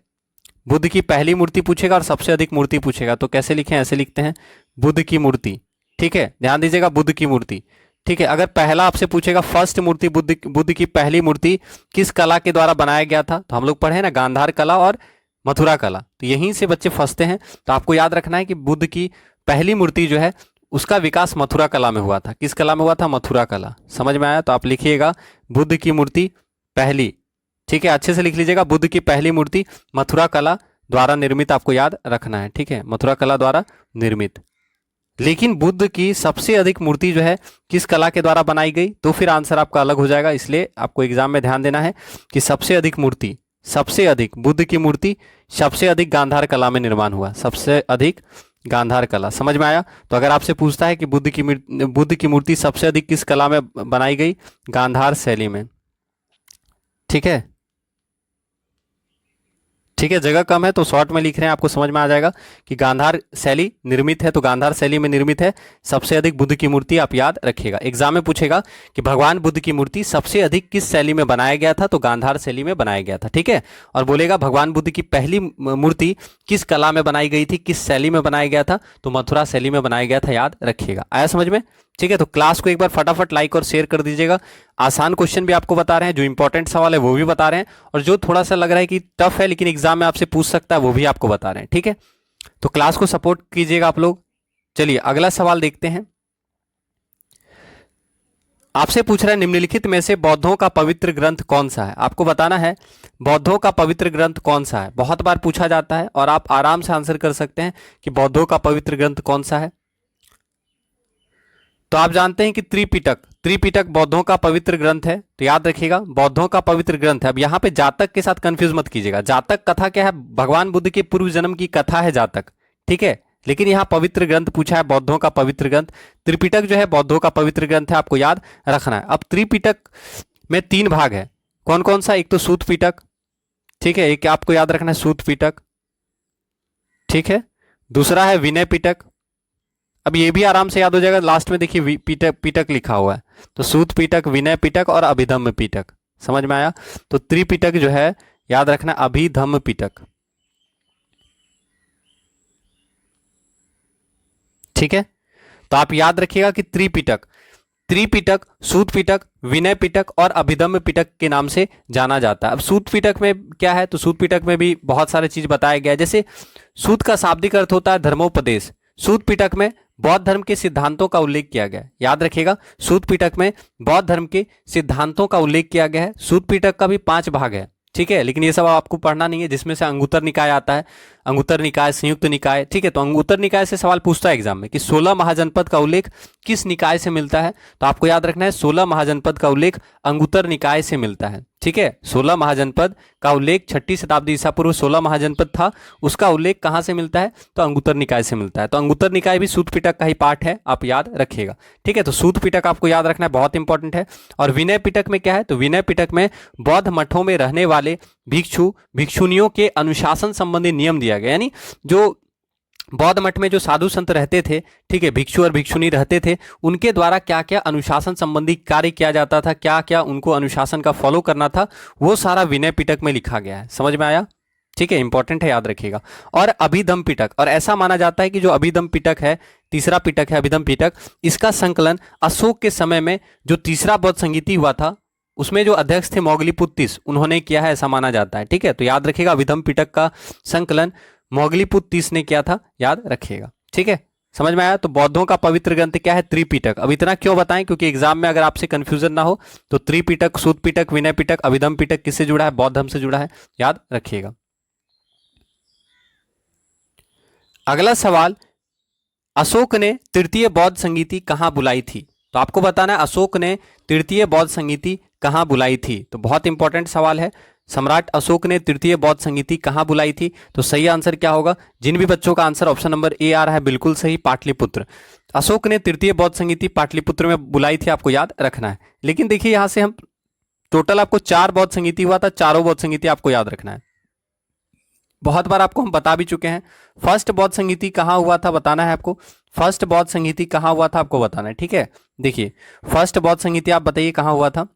बुद्ध की पहली मूर्ति पूछेगा और सबसे अधिक मूर्ति पूछेगा, तो कैसे लिखें, ऐसे लिखते हैं बुद्ध की मूर्ति। ठीक है, ध्यान दीजिएगा बुद्ध की मूर्ति। ठीक है, अगर पहला आपसे पूछेगा फर्स्ट मूर्ति, बुद्ध की पहली मूर्ति किस कला के द्वारा बनाया गया था, तो हम लोग पढ़े ना गांधार कला और मथुरा कला, तो यहीं से बच्चे फंसते हैं। तो आपको याद रखना है कि बुद्ध की पहली मूर्ति जो है उसका विकास मथुरा कला में हुआ था। किस कला में हुआ था, मथुरा कला। समझ में आया, तो आप लिखिएगा बुद्ध की मूर्ति पहली। ठीक है, अच्छे से लिख लीजिएगा, बुद्ध की पहली मूर्ति मथुरा कला द्वारा निर्मित, आपको याद रखना है। ठीक है, मथुरा कला द्वारा निर्मित। लेकिन बुद्ध की सबसे अधिक मूर्ति जो है किस कला के द्वारा बनाई गई, तो फिर आंसर आपका अलग हो जाएगा। इसलिए आपको एग्जाम में ध्यान देना है कि सबसे अधिक बुद्ध की मूर्ति सबसे अधिक गांधार कला में निर्माण हुआ, सबसे अधिक गांधार कला। समझ में आया। तो अगर आपसे पूछता है कि बुद्ध की मूर्ति सबसे अधिक किस कला में बनाई गई, गांधार शैली में। ठीक है, ठीक है, जगह कम है तो शॉर्ट में लिख रहे हैं, आपको समझ में आ जाएगा कि गांधार शैली निर्मित है, तो गांधार शैली में निर्मित है सबसे अधिक बुद्ध की मूर्ति, आप याद रखिएगा। एग्जाम में पूछेगा कि भगवान बुद्ध की मूर्ति सबसे अधिक किस शैली में बनाया गया था, तो गांधार शैली में बनाया गया था। ठीक है, और बोलेगा भगवान बुद्ध की पहली मूर्ति किस कला में बनाई गई थी, किस शैली में बनाया गया था, तो मथुरा शैली में बनाया गया था, याद रखिएगा। आया समझ में। ठीक है, तो क्लास को एक बार फटाफट लाइक और शेयर कर दीजिएगा। आसान क्वेश्चन भी आपको बता रहे हैं, जो इंपॉर्टेंट सवाल है वो भी बता रहे हैं, और जो थोड़ा सा लग रहा है कि टफ है लेकिन एग्जाम में आपसे पूछ सकता है वो भी आपको बता रहे हैं। ठीक है, तो क्लास को सपोर्ट कीजिएगा आप लोग। चलिए अगला सवाल देखते हैं। आपसे पूछ रहा है निम्नलिखित में से बौद्धों का पवित्र ग्रंथ कौन सा है। आपको बताना है बौद्धों का पवित्र ग्रंथ कौन सा है। बहुत बार पूछा जाता है और आप आराम से आंसर कर सकते हैं कि बौद्धों का पवित्र ग्रंथ कौन सा है। तो आप जानते हैं कि त्रिपिटक, त्रिपिटक बौद्धों का पवित्र ग्रंथ है, तो याद रखिएगा बौद्धों का पवित्र ग्रंथ है। अब यहाँ पे जातक के साथ कंफ्यूज मत कीजिएगा, जातक कथा क्या है, भगवान बुद्ध के पूर्व जन्म की कथा है जातक, ठीक है। लेकिन यहाँ पवित्र ग्रंथ पूछा है, बौद्धों का पवित्र ग्रंथ, त्रिपिटक जो है बौद्धों का पवित्र ग्रंथ है, आपको याद रखना है। अब त्रिपिटक में 3 भाग है, कौन कौन सा, एक तो सूत पिटक, ठीक है, एक आपको याद रखना है सूत पिटक, ठीक है, दूसरा है विनय पिटक। अब ये भी आराम से याद हो जाएगा, लास्ट में देखिए पिटक पिटक लिखा हुआ है, तो सूत पिटक, विनय पिटक और अभिधम्म पिटक, समझ में आया। तो त्रिपिटक जो है याद रखना अभिधम्म पिटक, ठीक है। तो आप याद रखिएगा कि त्रिपिटक, त्रिपिटक, सूत पिटक, विनय पिटक और अभिधम्म पिटक के नाम से जाना जाता है। अब सूत पिटक में क्या है, तो सूत पिटक में भी बहुत सारे चीज बताया गया है, जैसे सूत का शाब्दिक अर्थ होता है धर्मोपदेश। सूत पिटक में बौद्ध धर्म के सिद्धांतों का उल्लेख किया गया है, याद रखिएगा सूत पिटक में बौद्ध धर्म के सिद्धांतों का उल्लेख किया गया है। सूत पिटक का भी 5 भाग है, ठीक है, लेकिन ये सब आपको पढ़ना नहीं है, जिसमें से अंगुत्तर निकाय आता है, अंगुत्तर निकाय, संयुक्त निकाय, ठीक है। तो अंगुत्तर निकाय से सवाल पूछता है एग्जाम में कि 16 महाजनपद का उल्लेख किस निकाय से मिलता है, तो आपको याद रखना है 16 महाजनपद का उल्लेख अंगुत्तर निकाय से मिलता है, ठीक है। 16 महाजनपद का उल्लेख 6ठी शताब्दी ईसा पूर्व 16 महाजनपद था, उसका उल्लेख कहां से मिलता है, तो अंगुत्तर निकाय से मिलता है। तो अंगुत्तर निकाय भी सूत पिटक का ही पार्ट है, आप याद रखिएगा, ठीक है। तो सूत पिटक आपको याद रखना है, बहुत इंपॉर्टेंट है। और विनय पिटक में क्या है, तो विनय पिटक में बौद्ध मठों में रहने वाले भिक्षु भिक्षुनियों के अनुशासन संबंधी नियम दिया गया, यानी जो बौद्ध मठ में जो साधु संत रहते थे, ठीक है, भिक्षु और भिक्षुनी रहते थे, उनके द्वारा क्या क्या अनुशासन संबंधी कार्य किया जाता था, क्या क्या उनको अनुशासन का फॉलो करना था, वो सारा विनय पिटक में लिखा गया है, समझ में आया, ठीक है, इंपॉर्टेंट है, याद रखिएगा। और अभिधम्म पिटक, और ऐसा माना जाता है कि जो अभिधम्म पिटक है, तीसरा पिटक है अभिधम्म पिटक, इसका संकलन अशोक के समय में जो तीसरा बौद्ध संगीति हुआ था, उसमें जो अध्यक्ष थे मोगलीपुत्र तीस, उन्होंने किया है, ऐसा माना जाता है, ठीक है। तो याद रखिएगा अभिधम्म पिटक का संकलन मोगलीपुत्र तीस ने किया था, याद रखिएगा, ठीक है, समझ में आया। तो बौद्धों का पवित्र ग्रंथ क्या है, त्रिपिटक। अब इतना क्यों बताएं, क्योंकि एग्जाम में अगर आपसे कंफ्यूजन ना हो तो त्रिपिटक, सूत पिटक, विनय पिटक, अभिधम्म पिटक किससे जुड़ा है, बौद्ध धर्म से जुड़ा है, याद रखिएगा। अगला सवाल, अशोक ने तृतीय बौद्ध संगीति कहां बुलाई थी, तो आपको बताना है अशोक ने तृतीय बौद्ध संगीति कहां बुलाई थी। तो बहुत इंपॉर्टेंट सवाल है, सम्राट अशोक ने तृतीय बौद्ध संगीति कहां बुलाई थी, तो सही आंसर क्या होगा, जिन भी बच्चों का आंसर ऑप्शन नंबर ए आ रहा है बिल्कुल सही, पाटलिपुत्र। अशोक ने तृतीय बौद्ध संगीति पाटलिपुत्र में बुलाई थी, आपको याद रखना है। लेकिन देखिए यहां से हम टोटल आपको 4 बौद्ध संगीति हुआ था, चारों बौद्ध संगीति आपको याद रखना है, बहुत बार आपको हम बता भी चुके हैं। फर्स्ट बौद्ध संगीति कहां हुआ था बताना है आपको, फर्स्ट बौद्ध संगीति कहां हुआ था आपको बताना है, ठीक है। देखिए फर्स्ट बौद्ध संगीति आप बताइए कहां हुआ था,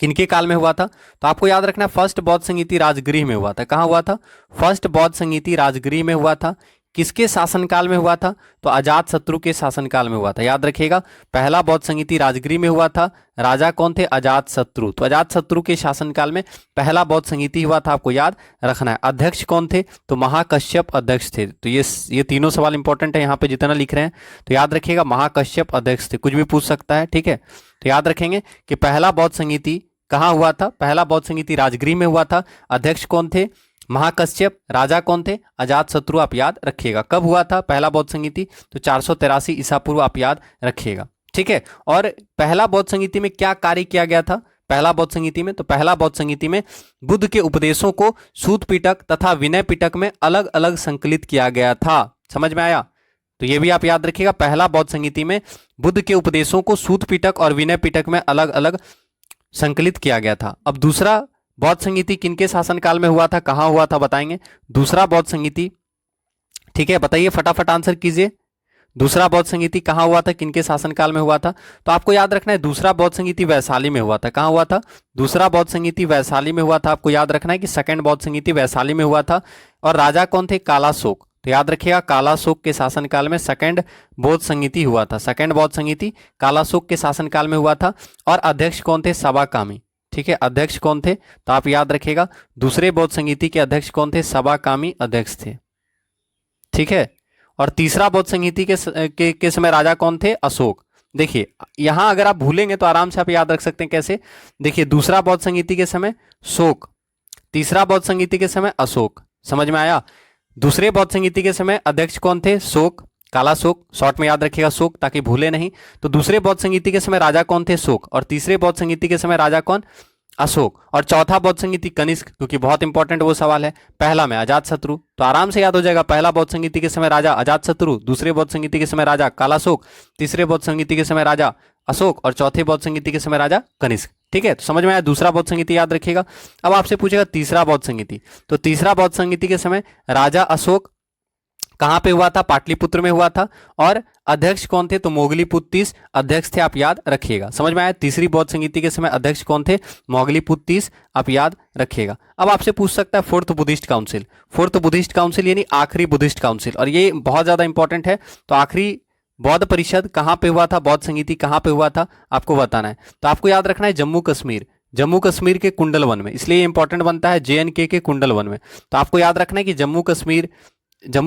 किनके काल में हुआ था, तो आपको याद रखना है फर्स्ट बौद्ध संगीति राजगृह में हुआ था। कहां हुआ था, फर्स्ट बौद्ध संगीति राजगृह में हुआ था। किसके शासनकाल में हुआ था, तो अजात शत्रु के शासनकाल में हुआ था, याद रखिएगा। पहला बौद्ध संगीति राजगृह में हुआ था, राजा कौन थे, अजात शत्रु, तो अजात शत्रु के शासनकाल में पहला बौद्ध संगीति हुआ था, आपको याद रखना है। अध्यक्ष कौन थे, तो महाकश्यप अध्यक्ष थे। तो ये तीनों सवाल इंपॉर्टेंट है, यहाँ पे जितना लिख रहे हैं तो याद रखिएगा महाकश्यप अध्यक्ष थे, कुछ भी पूछ सकता है, ठीक है। तो याद रखेंगे कि पहला बौद्ध संगीति कहाँ हुआ था, पहला बौद्ध संगीति राजगृह में हुआ था। अध्यक्ष कौन थे, महाकश्यप। राजा कौन थे, अजात शत्रु, आप याद रखिएगा। कब हुआ था पहला बौद्ध संगीति, तो 483 ईसा पूर्व, आप याद रखिएगा, ठीक है। और पहला बौद्ध संगीति में क्या कार्य किया गया था, पहला बौद्ध संगीति में, तो पहला बौद्ध संगीति में बुद्ध के उपदेशों को सूत पिटक तथा विनय पिटक में अलग अलग संकलित किया गया था, समझ में आया। तो ये भी आप याद रखिएगा, पहला बौद्ध संगीति में बुद्ध के उपदेशों को सूत पिटक और विनय पिटक में अलग अलग संकलित किया गया था। अब दूसरा बौद्ध संगीति किनके शासनकाल में हुआ था, कहां हुआ था बताएंगे, दूसरा बौद्ध संगीति, ठीक है, बताइए फटाफट आंसर कीजिए। दूसरा बौद्ध संगीति कहां हुआ था, किनके शासनकाल में हुआ था, तो आपको याद रखना है दूसरा बौद्ध संगीति वैशाली में हुआ था। कहां हुआ था, दूसरा बौद्ध संगीति वैशाली में हुआ था। आपको याद रखना है कि सेकंड बौद्ध संगीति वैशाली में हुआ था। और राजा कौन थे, कालाशोक, तो याद रखिएगा कालाशोक के शासनकाल में सेकंड बौद्ध संगीति हुआ था, सेकंड बौद्ध संगीति कालाशोक के शासनकाल में हुआ था। और अध्यक्ष कौन थे, सबाकामी, ठीक है, अध्यक्ष कौन थे, तो आप याद रखिएगा दूसरे बौद्ध संगीति के अध्यक्ष कौन थे, सबाकामी अध्यक्ष थे, ठीक है। और तीसरा बौद्ध संगीति के समय राजा कौन थे, अशोक। देखिए यहां अगर आप भूलेंगे तो आराम से आप याद रख सकते हैं, कैसे, देखिए दूसरा बौद्ध संगीति के समय शोक, तीसरा बौद्ध संगीति के समय अशोक, समझ में आया। दूसरे बौद्ध संगीति के समय अध्यक्ष कौन थे, शोक, कालाशोक, शॉर्ट में याद रखिएगा शोक ताकि भूले नहीं। तो दूसरे बौद्ध संगीति के समय राजा कौन थे? शोक। और तीसरे बौद्ध संगीति के समय राजा कौन? अशोक। और चौथा बौद्ध संगीति कनिष्क, क्योंकि बहुत इंपॉर्टेंट वो सवाल है। पहला में अजातशत्रु, तो आराम से याद हो जाएगा। पहला बौद्ध संगीति के समय राजा अजातशत्रु, दूसरे बौद्ध संगीति के समय राजा कालाशोक, तीसरे बौद्ध संगीति के समय राजा अशोक और चौथे बौद्ध संगीति के समय राजा कनिष्क। ठीक है, तो समझ में आया। दूसरा बौद्ध संगीति याद रखिएगा। अब आपसे पूछेगा तीसरा बौद्ध संगीति, तो तीसरा बौद्ध संगीति के समय राजा अशोक कहां पे हुआ था? पाटलिपुत्र में हुआ था। और अध्यक्ष कौन थे? तो मोगलीपुत्र तीस अध्यक्ष थे, आप याद रखिएगा। समझ में आया। तीसरी बौद्ध संगीति के समय अध्यक्ष कौन थे? मोगलीपुत्र तीस, आप याद रखिएगा। अब आपसे पूछ सकता है fourth Buddhist council. Fourth Buddhist council यानी आखिरी बुद्धिस्ट काउंसिल, और ये बहुत ज्यादा इंपॉर्टेंट है। तो आखिरी बौद्ध परिषद कहां पे हुआ था? बौद्ध संगीति कहां पे हुआ था? आपको बताना है। तो आपको याद रखना है जम्मू कश्मीर, जम्मू कश्मीर के कुंडल वन में, इसलिए इंपॉर्टेंट बनता है JNK के कुंडल वन में। तो आपको याद रखना है कि जम्मू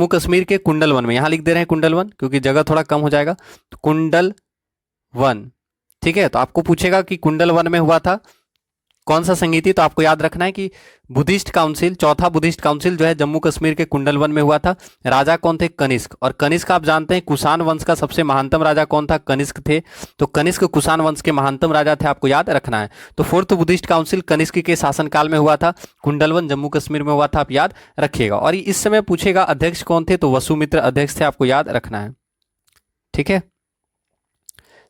कश्मीर के कुंडल वन में, यहां लिख दे रहे हैं कुंडल वन क्योंकि जगह थोड़ा कम हो जाएगा। तो कुंडल वन, ठीक है। तो आपको पूछेगा कि कुंडल वन में हुआ था कौन सा संगीति, तो आपको याद रखना है कि बुद्धिस्ट काउंसिल, चौथा बुद्धिस्ट काउंसिल जो है जम्मू कश्मीर के कुंडल वन में हुआ था। राजा कौन थे? कनिष्क। और कनिष्क आप जानते हैं कुषाण वंश का सबसे महानतम राजा कौन था? कनिष्क थे। तो कनिष्क कुषाण वंश के महानतम राजा थे, आपको याद रखना है। तो फोर्थ बुद्धिस्ट काउंसिल कनिष्क के शासनकाल में हुआ था, कुंडल वन जम्मू कश्मीर में हुआ था, आप याद रखिएगा। और इस समय पूछेगा अध्यक्ष कौन थे? तो वसुमित्र अध्यक्ष थे, आपको याद रखना है। ठीक है,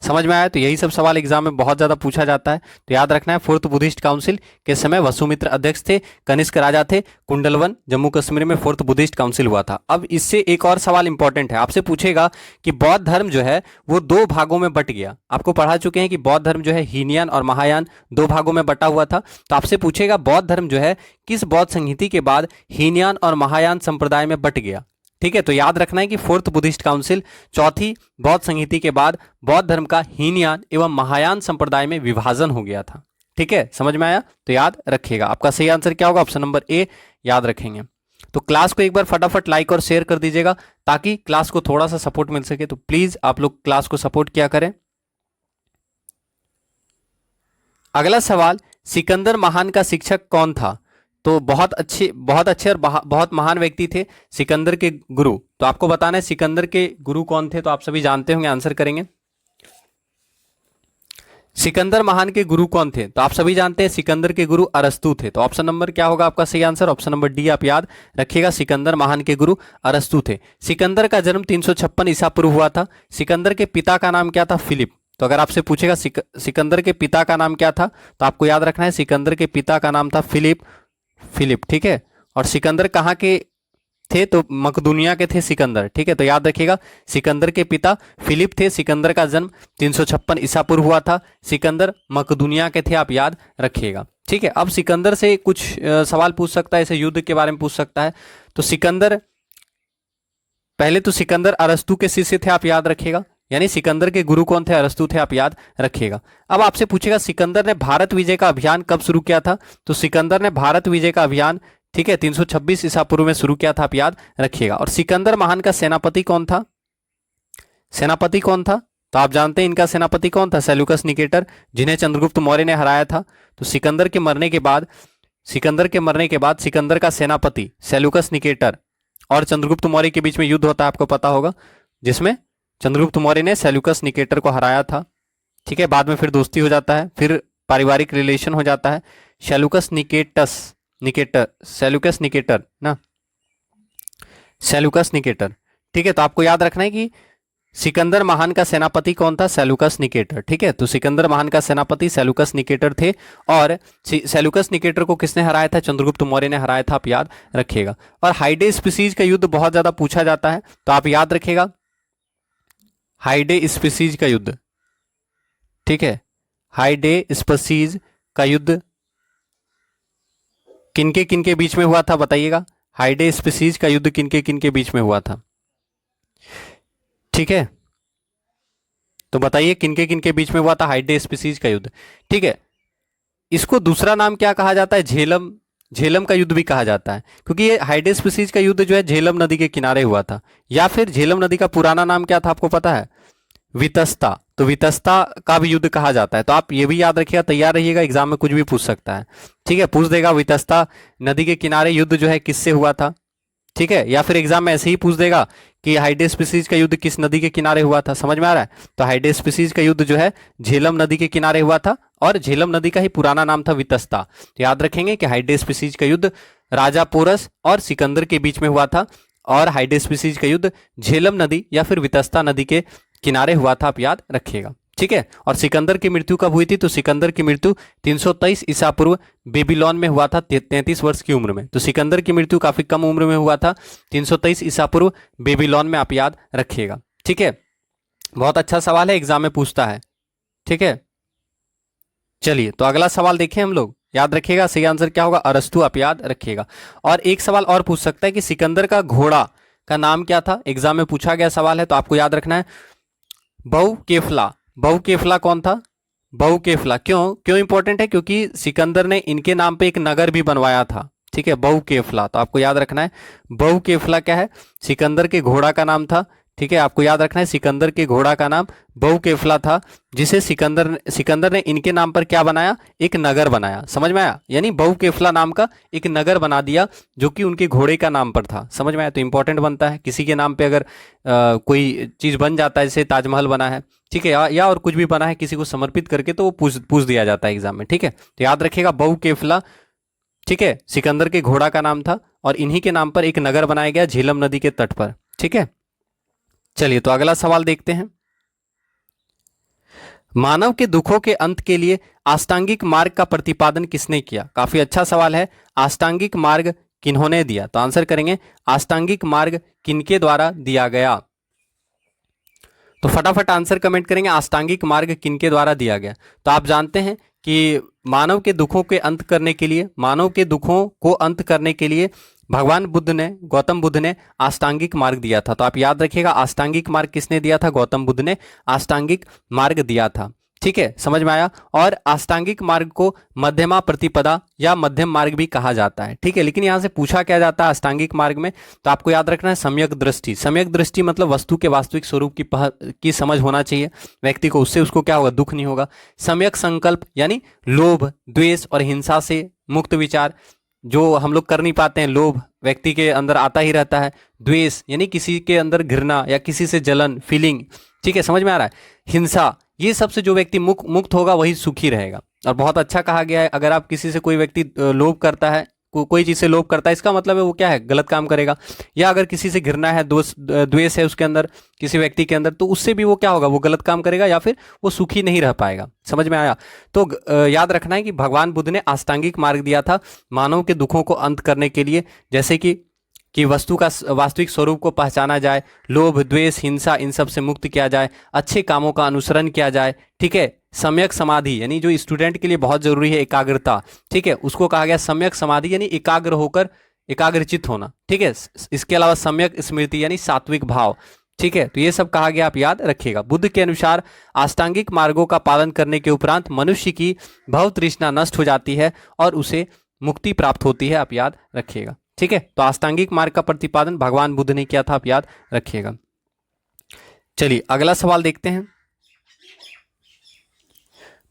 समझ में आया। तो यही सब सवाल एग्जाम में बहुत ज्यादा पूछा जाता है, तो याद रखना है। फोर्थ बुद्धिस्ट काउंसिल के समय वसुमित्र अध्यक्ष थे, कनिष्क राजा थे, कुंडलवन जम्मू कश्मीर में फोर्थ बुद्धिस्ट काउंसिल हुआ था। अब इससे एक और सवाल इंपॉर्टेंट है, आपसे पूछेगा कि बौद्ध धर्म जो है वो दो भागों में बट गया। आपको पढ़ा चुके हैं कि बौद्ध धर्म जो है हीनयान और महायान दो भागों में बटा हुआ था। तो आपसे पूछेगा बौद्ध धर्म जो है किस बौद्ध संहिता के बाद हीनयान और महायान संप्रदाय में बट गया। ठीक है, तो याद रखना है कि फोर्थ बुद्धिस्ट काउंसिल चौथी बौद्ध संहिता के बाद बौद्ध धर्म का हीनयान एवं महायान संप्रदाय में विभाजन हो गया था। ठीक है, समझ में आया। तो याद रखिएगा आपका सही आंसर क्या होगा? ऑप्शन नंबर ए याद रखेंगे। तो क्लास को एक बार फटाफट लाइक और शेयर कर दीजिएगा ताकि क्लास को थोड़ा सा सपोर्ट मिल सके। तो प्लीज आप लोग क्लास को सपोर्ट किया करें। अगला सवाल, सिकंदर महान का शिक्षक कौन था? तो बहुत अच्छे और बहुत महान व्यक्ति थे सिकंदर के गुरु। तो आपको बताना है सिकंदर के गुरु कौन थे, तो आप सभी जानते होंगे, आंसर करेंगे। सिकंदर महान के गुरु कौन थे? तो आप सभी जानते हैं सिकंदर के गुरु अरस्तु थे। तो ऑप्शन नंबर क्या होगा आपका सही आंसर? ऑप्शन नंबर डी आप याद रखिएगा, सिकंदर महान के गुरु अरस्तु थे। सिकंदर का जन्म 356 ईसा पूर्व हुआ था। सिकंदर के पिता का नाम क्या था? फिलिप। तो अगर आपसे पूछेगा सिकंदर के पिता का नाम क्या था, तो आपको याद रखना है सिकंदर के पिता का नाम था फिलिप। ठीक है, और सिकंदर कहाँ के थे? तो मकदूनिया के थे सिकंदर। ठीक है, तो याद रखिएगा सिकंदर के पिता फिलिप थे। सिकंदर का जन्म 356 ईसा पूर्व हुआ था। सिकंदर मकदूनिया के थे, आप याद रखिएगा। ठीक है, अब सिकंदर से कुछ सवाल पूछ सकता है, इसे युद्ध के बारे में पूछ सकता है। तो सिकंदर, पहले तो सिकंदर अरस्तु के शिष्य थे, आप याद रखिएगा, यानी सिकंदर के गुरु कौन थे? अरस्तु थे, आप याद रखिएगा। अब आपसे पूछेगा सिकंदर ने भारत विजय का अभियान कब शुरू किया था? तो सिकंदर ने भारत विजय का अभियान, ठीक है, 326 ईसा पूर्व में शुरू किया था, आप याद रखिएगा। और सिकंदर महान का सेनापति कौन था? सेनापति कौन था? तो आप जानते हैं इनका सेनापति कौन था? सेल्यूकस निकेटर, जिन्हें चंद्रगुप्त मौर्य ने हराया था। तो सिकंदर के मरने के बाद सिकंदर का सेनापति सेल्यूकस निकेटर और चंद्रगुप्त मौर्य के बीच में युद्ध होता है, आपको पता होगा, जिसमें चंद्रगुप्त मौर्य ने सेल्यूकस निकेटर को हराया था। ठीक है, बाद में फिर दोस्ती हो जाता है, फिर पारिवारिक रिलेशन हो जाता है। सेल्यूकस निकेटर ना, सेल्यूकस निकेटर। ठीक है, तो आपको याद रखना है कि सिकंदर महान का सेनापति कौन था? Seleucus Nicator. ठीक है, तो सिकंदर महान का सेनापति सेल्यूकस निकेटर थे। और सेल्यूकस निकेटर को किसने हराया था? चंद्रगुप्त मौर्य ने हराया था, आप याद रखिएगा। और हाइडे स्पीसीज का युद्ध बहुत ज्यादा पूछा जाता है, तो आप याद रखिएगा हाइडे स्पीसीज का युद्ध। ठीक है, हाइडे स्पीसीज का युद्ध किनके बीच में हुआ था बताइएगा? हाइडे स्पीसीज का युद्ध किनके बीच में हुआ था? ठीक है, तो बताइए किनके बीच में हुआ था हाइडे स्पीसीज का युद्ध? ठीक है, इसको दूसरा नाम क्या कहा जाता है? झेलम का युद्ध भी कहा जाता है, क्योंकि ये हाइडे स्पीसीज का युद्ध जो है झेलम नदी के किनारे हुआ था। या फिर झेलम नदी का पुराना नाम क्या था आपको पता है? वितस्ता। तो वितस्ता का भी युद्ध कहा जाता है। तो आप ये भी याद रखिएगा, तैयार रहिएगा, एग्जाम में कुछ भी पूछ सकता है। ठीक है, पूछ देगा वितस्ता नदी के किनारे युद्ध जो है किससे हुआ था? ठीक है, या फिर एग्जाम में ऐसे ही पूछ देगा कि हाइडेस्पिसीज का युद्ध किस नदी के किनारे हुआ था, समझ में आ रहा है। तो हाइडेस्पिसीज का युद्ध जो है झेलम नदी के किनारे हुआ था, और झेलम नदी का ही पुराना नाम था वितस्ता। तो याद रखेंगे कि हाइडेस्पिसीज का युद्ध राजा पोरस और सिकंदर के बीच में हुआ था, और हाइडेस्पिसीज का युद्ध झेलम नदी या फिर वितस्ता नदी के किनारे हुआ था, आप याद रखिएगा। ठीक है, और सिकंदर की मृत्यु कब हुई थी, तो सिकंदर की मृत्यु 323 ईसा पूर्व बेबीलोन में हुआ था 33 वर्ष की उम्र में। तो सिकंदर की मृत्यु काफी कम उम्र में हुआ था, 323 ईसा पूर्व बेबीलोन में, आप याद रखिएगा। ठीक है, बहुत अच्छा सवाल है, एग्जाम में पूछता है। ठीक है, चलिए तो अगला सवाल देखें हम लोग, याद रखिएगा सही आंसर क्या होगा, अरस्तु, आप याद रखिएगा। और एक सवाल और पूछ सकता है कि सिकंदर का घोड़ा का नाम क्या था, एग्जाम में पूछा गया सवाल है, तो आपको याद रखना है बहुकेफला। बहुकेफला कौन था, बहुकेफला। क्यों इंपॉर्टेंट है, क्योंकि सिकंदर ने इनके नाम पे एक नगर भी बनवाया था। ठीक है, बहुकेफला, तो आपको याद रखना है बहुकेफला क्या है, सिकंदर के घोड़ा का नाम था। ठीक है, आपको याद रखना है सिकंदर के घोड़ा का नाम बहुकेफला था, जिसे सिकंदर ने इनके नाम पर क्या बनाया, एक नगर बनाया, समझ में आया। यानी बहुकेफला नाम का एक नगर बना दिया जो कि उनके घोड़े का नाम पर था, समझ में आया। तो इंपॉर्टेंट बनता है, किसी के नाम पे अगर कोई चीज बन जाता है, जैसे ताजमहल बना है, ठीक है, या और कुछ भी बना है किसी को समर्पित करके, तो वो पूछ दिया जाता है एग्जाम में। ठीक है, तो याद रखिएगा बहुकेफला, ठीक है, सिकंदर के घोड़ा का नाम था, और इन्हीं के नाम पर एक नगर बनाया गया झेलम नदी के तट पर। ठीक है, चलिए तो अगला सवाल देखते हैं। मानव के दुखों के अंत के लिए आष्टांगिक मार्ग का प्रतिपादन किसने किया, काफी अच्छा सवाल है। आष्टांगिक मार्ग किन्होंने दिया, तो आंसर करेंगे आष्टांगिक मार्ग किनके द्वारा दिया गया। तो फटाफट आंसर कमेंट करेंगे, आष्टांगिक मार्ग किनके द्वारा दिया गया। तो आप जानते हैं कि मानव के दुखों के अंत करने के लिए, मानव के दुखों को अंत करने के लिए भगवान बुद्ध ने, गौतम बुद्ध ने आष्टांगिक मार्ग दिया था। तो आप याद रखिएगा आष्टांगिक मार्ग किसने दिया था, गौतम बुद्ध ने आष्टांगिक मार्ग दिया था। ठीक है, समझ में आया। और आष्टांगिक मार्ग को मध्यमा प्रतिपदा या मध्यम मार्ग भी कहा जाता है। ठीक है, लेकिन यहां से पूछा क्या जाता है आष्टांगिक मार्ग में, तो आपको याद रखना है सम्यक दृष्टि। सम्यक दृष्टि मतलब वस्तु के वास्तविक स्वरूप की समझ होना चाहिए व्यक्ति को, उससे उसको क्या होगा, दुख नहीं होगा। सम्यक संकल्प यानी लोभ, द्वेष और हिंसा से मुक्त विचार, जो हम लोग कर नहीं पाते हैं, लोभ व्यक्ति के अंदर आता ही रहता है, द्वेष यानी किसी के अंदर घृणा या किसी से जलन फीलिंग, ठीक है, समझ में आ रहा है, हिंसा, ये सब से जो व्यक्ति मुक्त होगा वही सुखी रहेगा। और बहुत अच्छा कहा गया है, अगर आप किसी से, कोई व्यक्ति लोभ करता है, कोई चीज से लोभ करता है, इसका मतलब है वो क्या है, गलत काम करेगा। या अगर किसी से घृणा है, द्वेष है उसके अंदर, किसी व्यक्ति के अंदर, तो उससे भी वो क्या होगा, वो गलत काम करेगा या फिर वो सुखी नहीं रह पाएगा। समझ में आया। तो याद रखना है कि भगवान बुद्ध ने आष्टांगिक मार्ग दिया था मानव के दुखों को अंत करने के लिए, जैसे कि वस्तु का वास्तविक स्वरूप को पहचाना जाए, लोभ द्वेष हिंसा इन सब से मुक्त किया जाए, अच्छे कामों का अनुसरण किया जाए। ठीक है, सम्यक समाधि यानी जो स्टूडेंट के लिए बहुत जरूरी है, एकाग्रता, ठीक है, उसको कहा गया सम्यक समाधि यानी एकाग्र होकर एकाग्रचित होना। ठीक है, इसके अलावा सम्यक स्मृति यानी सात्विक भाव। ठीक है, तो ये सब कहा गया, आप याद रखिएगा। बुद्ध के अनुसार अष्टांगिक मार्गों का पालन करने के उपरांत मनुष्य की भव तृष्णा नष्ट हो जाती है और उसे मुक्ति प्राप्त होती है, आप याद रखिएगा। ठीक है, तो अष्टांगिक मार्ग का प्रतिपादन भगवान बुद्ध ने किया था, आप याद रखिएगा। चलिए अगला सवाल देखते हैं।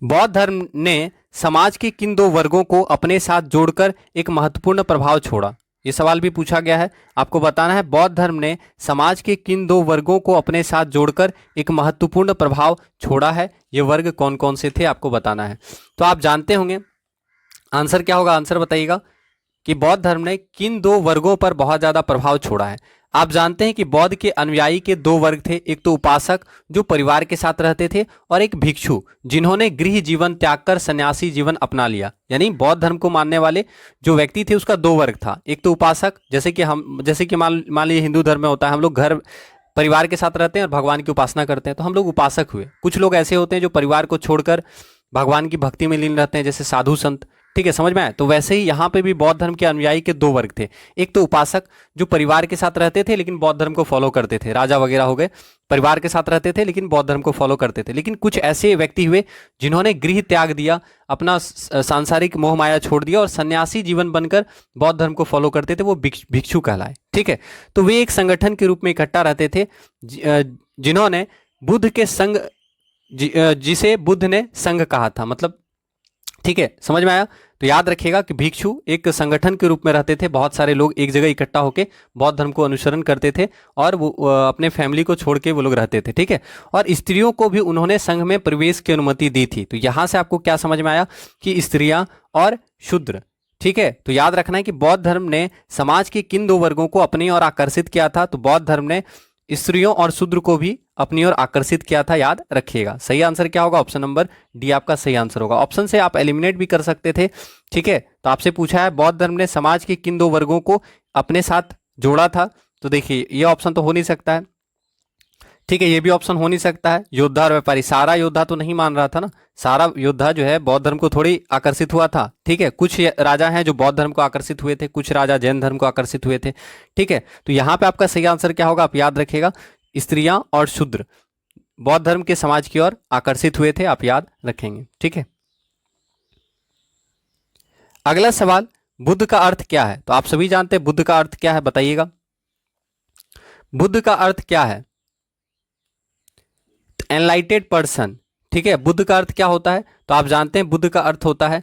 बौद्ध धर्म ने समाज के किन दो वर्गों को अपने साथ जोड़कर एक महत्वपूर्ण प्रभाव छोड़ा, ये सवाल भी पूछा गया है, आपको बताना है बौद्ध धर्म ने समाज के किन दो वर्गों को अपने साथ जोड़कर एक महत्वपूर्ण प्रभाव छोड़ा है, ये वर्ग कौन कौन से थे, आपको बताना है। तो आप जानते होंगे आंसर क्या होगा, आंसर बताइएगा कि बौद्ध धर्म ने किन दो वर्गों पर बहुत ज्यादा प्रभाव छोड़ा है। आप जानते हैं कि बौद्ध के अनुयायी के दो वर्ग थे, एक तो उपासक जो परिवार के साथ रहते थे, और एक भिक्षु जिन्होंने गृह जीवन त्याग कर सन्यासी जीवन अपना लिया। यानी बौद्ध धर्म को मानने वाले जो व्यक्ति थे उसका दो वर्ग था, एक तो उपासक, जैसे कि मान लीजिए हिंदू धर्म में होता है, हम लोग घर परिवार के साथ रहते हैं और भगवान की उपासना करते हैं, तो हम लोग उपासक हुए। कुछ लोग ऐसे होते हैं जो परिवार को छोड़कर भगवान की भक्ति में लीन रहते हैं, जैसे साधु संत। ठीक है, समझ में आए। तो वैसे ही यहाँ पे भी बौद्ध धर्म के अनुयायी के दो वर्ग थे, एक तो उपासक जो परिवार के साथ रहते थे लेकिन बौद्ध धर्म को फॉलो करते थे, राजा वगैरह हो गए, परिवार के साथ रहते थे लेकिन बौद्ध धर्म को फॉलो करते थे। लेकिन कुछ ऐसे व्यक्ति हुए जिन्होंने गृह त्याग दिया, अपना सांसारिक मोह माया छोड़ दिया और सन्यासी जीवन बनकर बौद्ध धर्म को फॉलो करते थे, वो भिक्षु कहलाए। ठीक है, तो वे एक संगठन के रूप में इकट्ठा रहते थे जिन्होंने बुद्ध के संग, जिसे बुद्ध ने संघ कहा था, मतलब ठीक है, समझ में आया। तो याद रखिएगा कि भिक्षु एक संगठन के रूप में रहते थे, बहुत सारे लोग एक जगह इकट्ठा होकर बौद्ध धर्म को अनुसरण करते थे और वो अपने फैमिली को छोड़ के वो लोग रहते थे, ठीक है। और स्त्रियों को भी उन्होंने संघ में प्रवेश की अनुमति दी थी। तो यहां से आपको क्या समझ में आया कि स्त्रियां और शूद्र, ठीक है। तो याद रखना है कि बौद्ध धर्म ने समाज के किन दो वर्गों को अपनी ओर आकर्षित किया था, तो बौद्ध धर्म ने स्त्रियों और शूद्र को भी अपनी ओर आकर्षित किया था, याद रखिएगा। सही आंसर क्या होगा? ऑप्शन नंबर डी आपका सही आंसर होगा। ऑप्शन से आप एलिमिनेट भी कर सकते थे, ठीक है। तो आपसे पूछा है बौद्ध धर्म ने समाज के किन दो वर्गों को अपने साथ जोड़ा था, तो देखिए ये ऑप्शन तो हो नहीं सकता है, ठीक है। ये भी ऑप्शन हो नहीं सकता है। योद्धा और व्यापारी, सारा योद्धा तो नहीं मान रहा था ना, सारा योद्धा जो है बौद्ध धर्म को थोड़ी आकर्षित हुआ था, ठीक है। कुछ राजा हैं जो बौद्ध धर्म को आकर्षित हुए थे, कुछ राजा जैन धर्म को आकर्षित हुए थे, ठीक है। तो यहाँ पे आपका सही आंसर क्या होगा? आप याद रखिएगा, स्त्रियां और शूद्र बौद्ध धर्म के समाज की ओर आकर्षित हुए थे, आप याद रखेंगे, ठीक है। अगला सवाल, बुद्ध का अर्थ क्या है? तो आप सभी जानते हैं बुद्ध का अर्थ क्या है, बताइएगा। बुद्ध का अर्थ क्या है? एनलाइटेड पर्सन, ठीक है। बुद्ध का अर्थ क्या होता है? तो आप जानते हैं बुद्ध का अर्थ होता है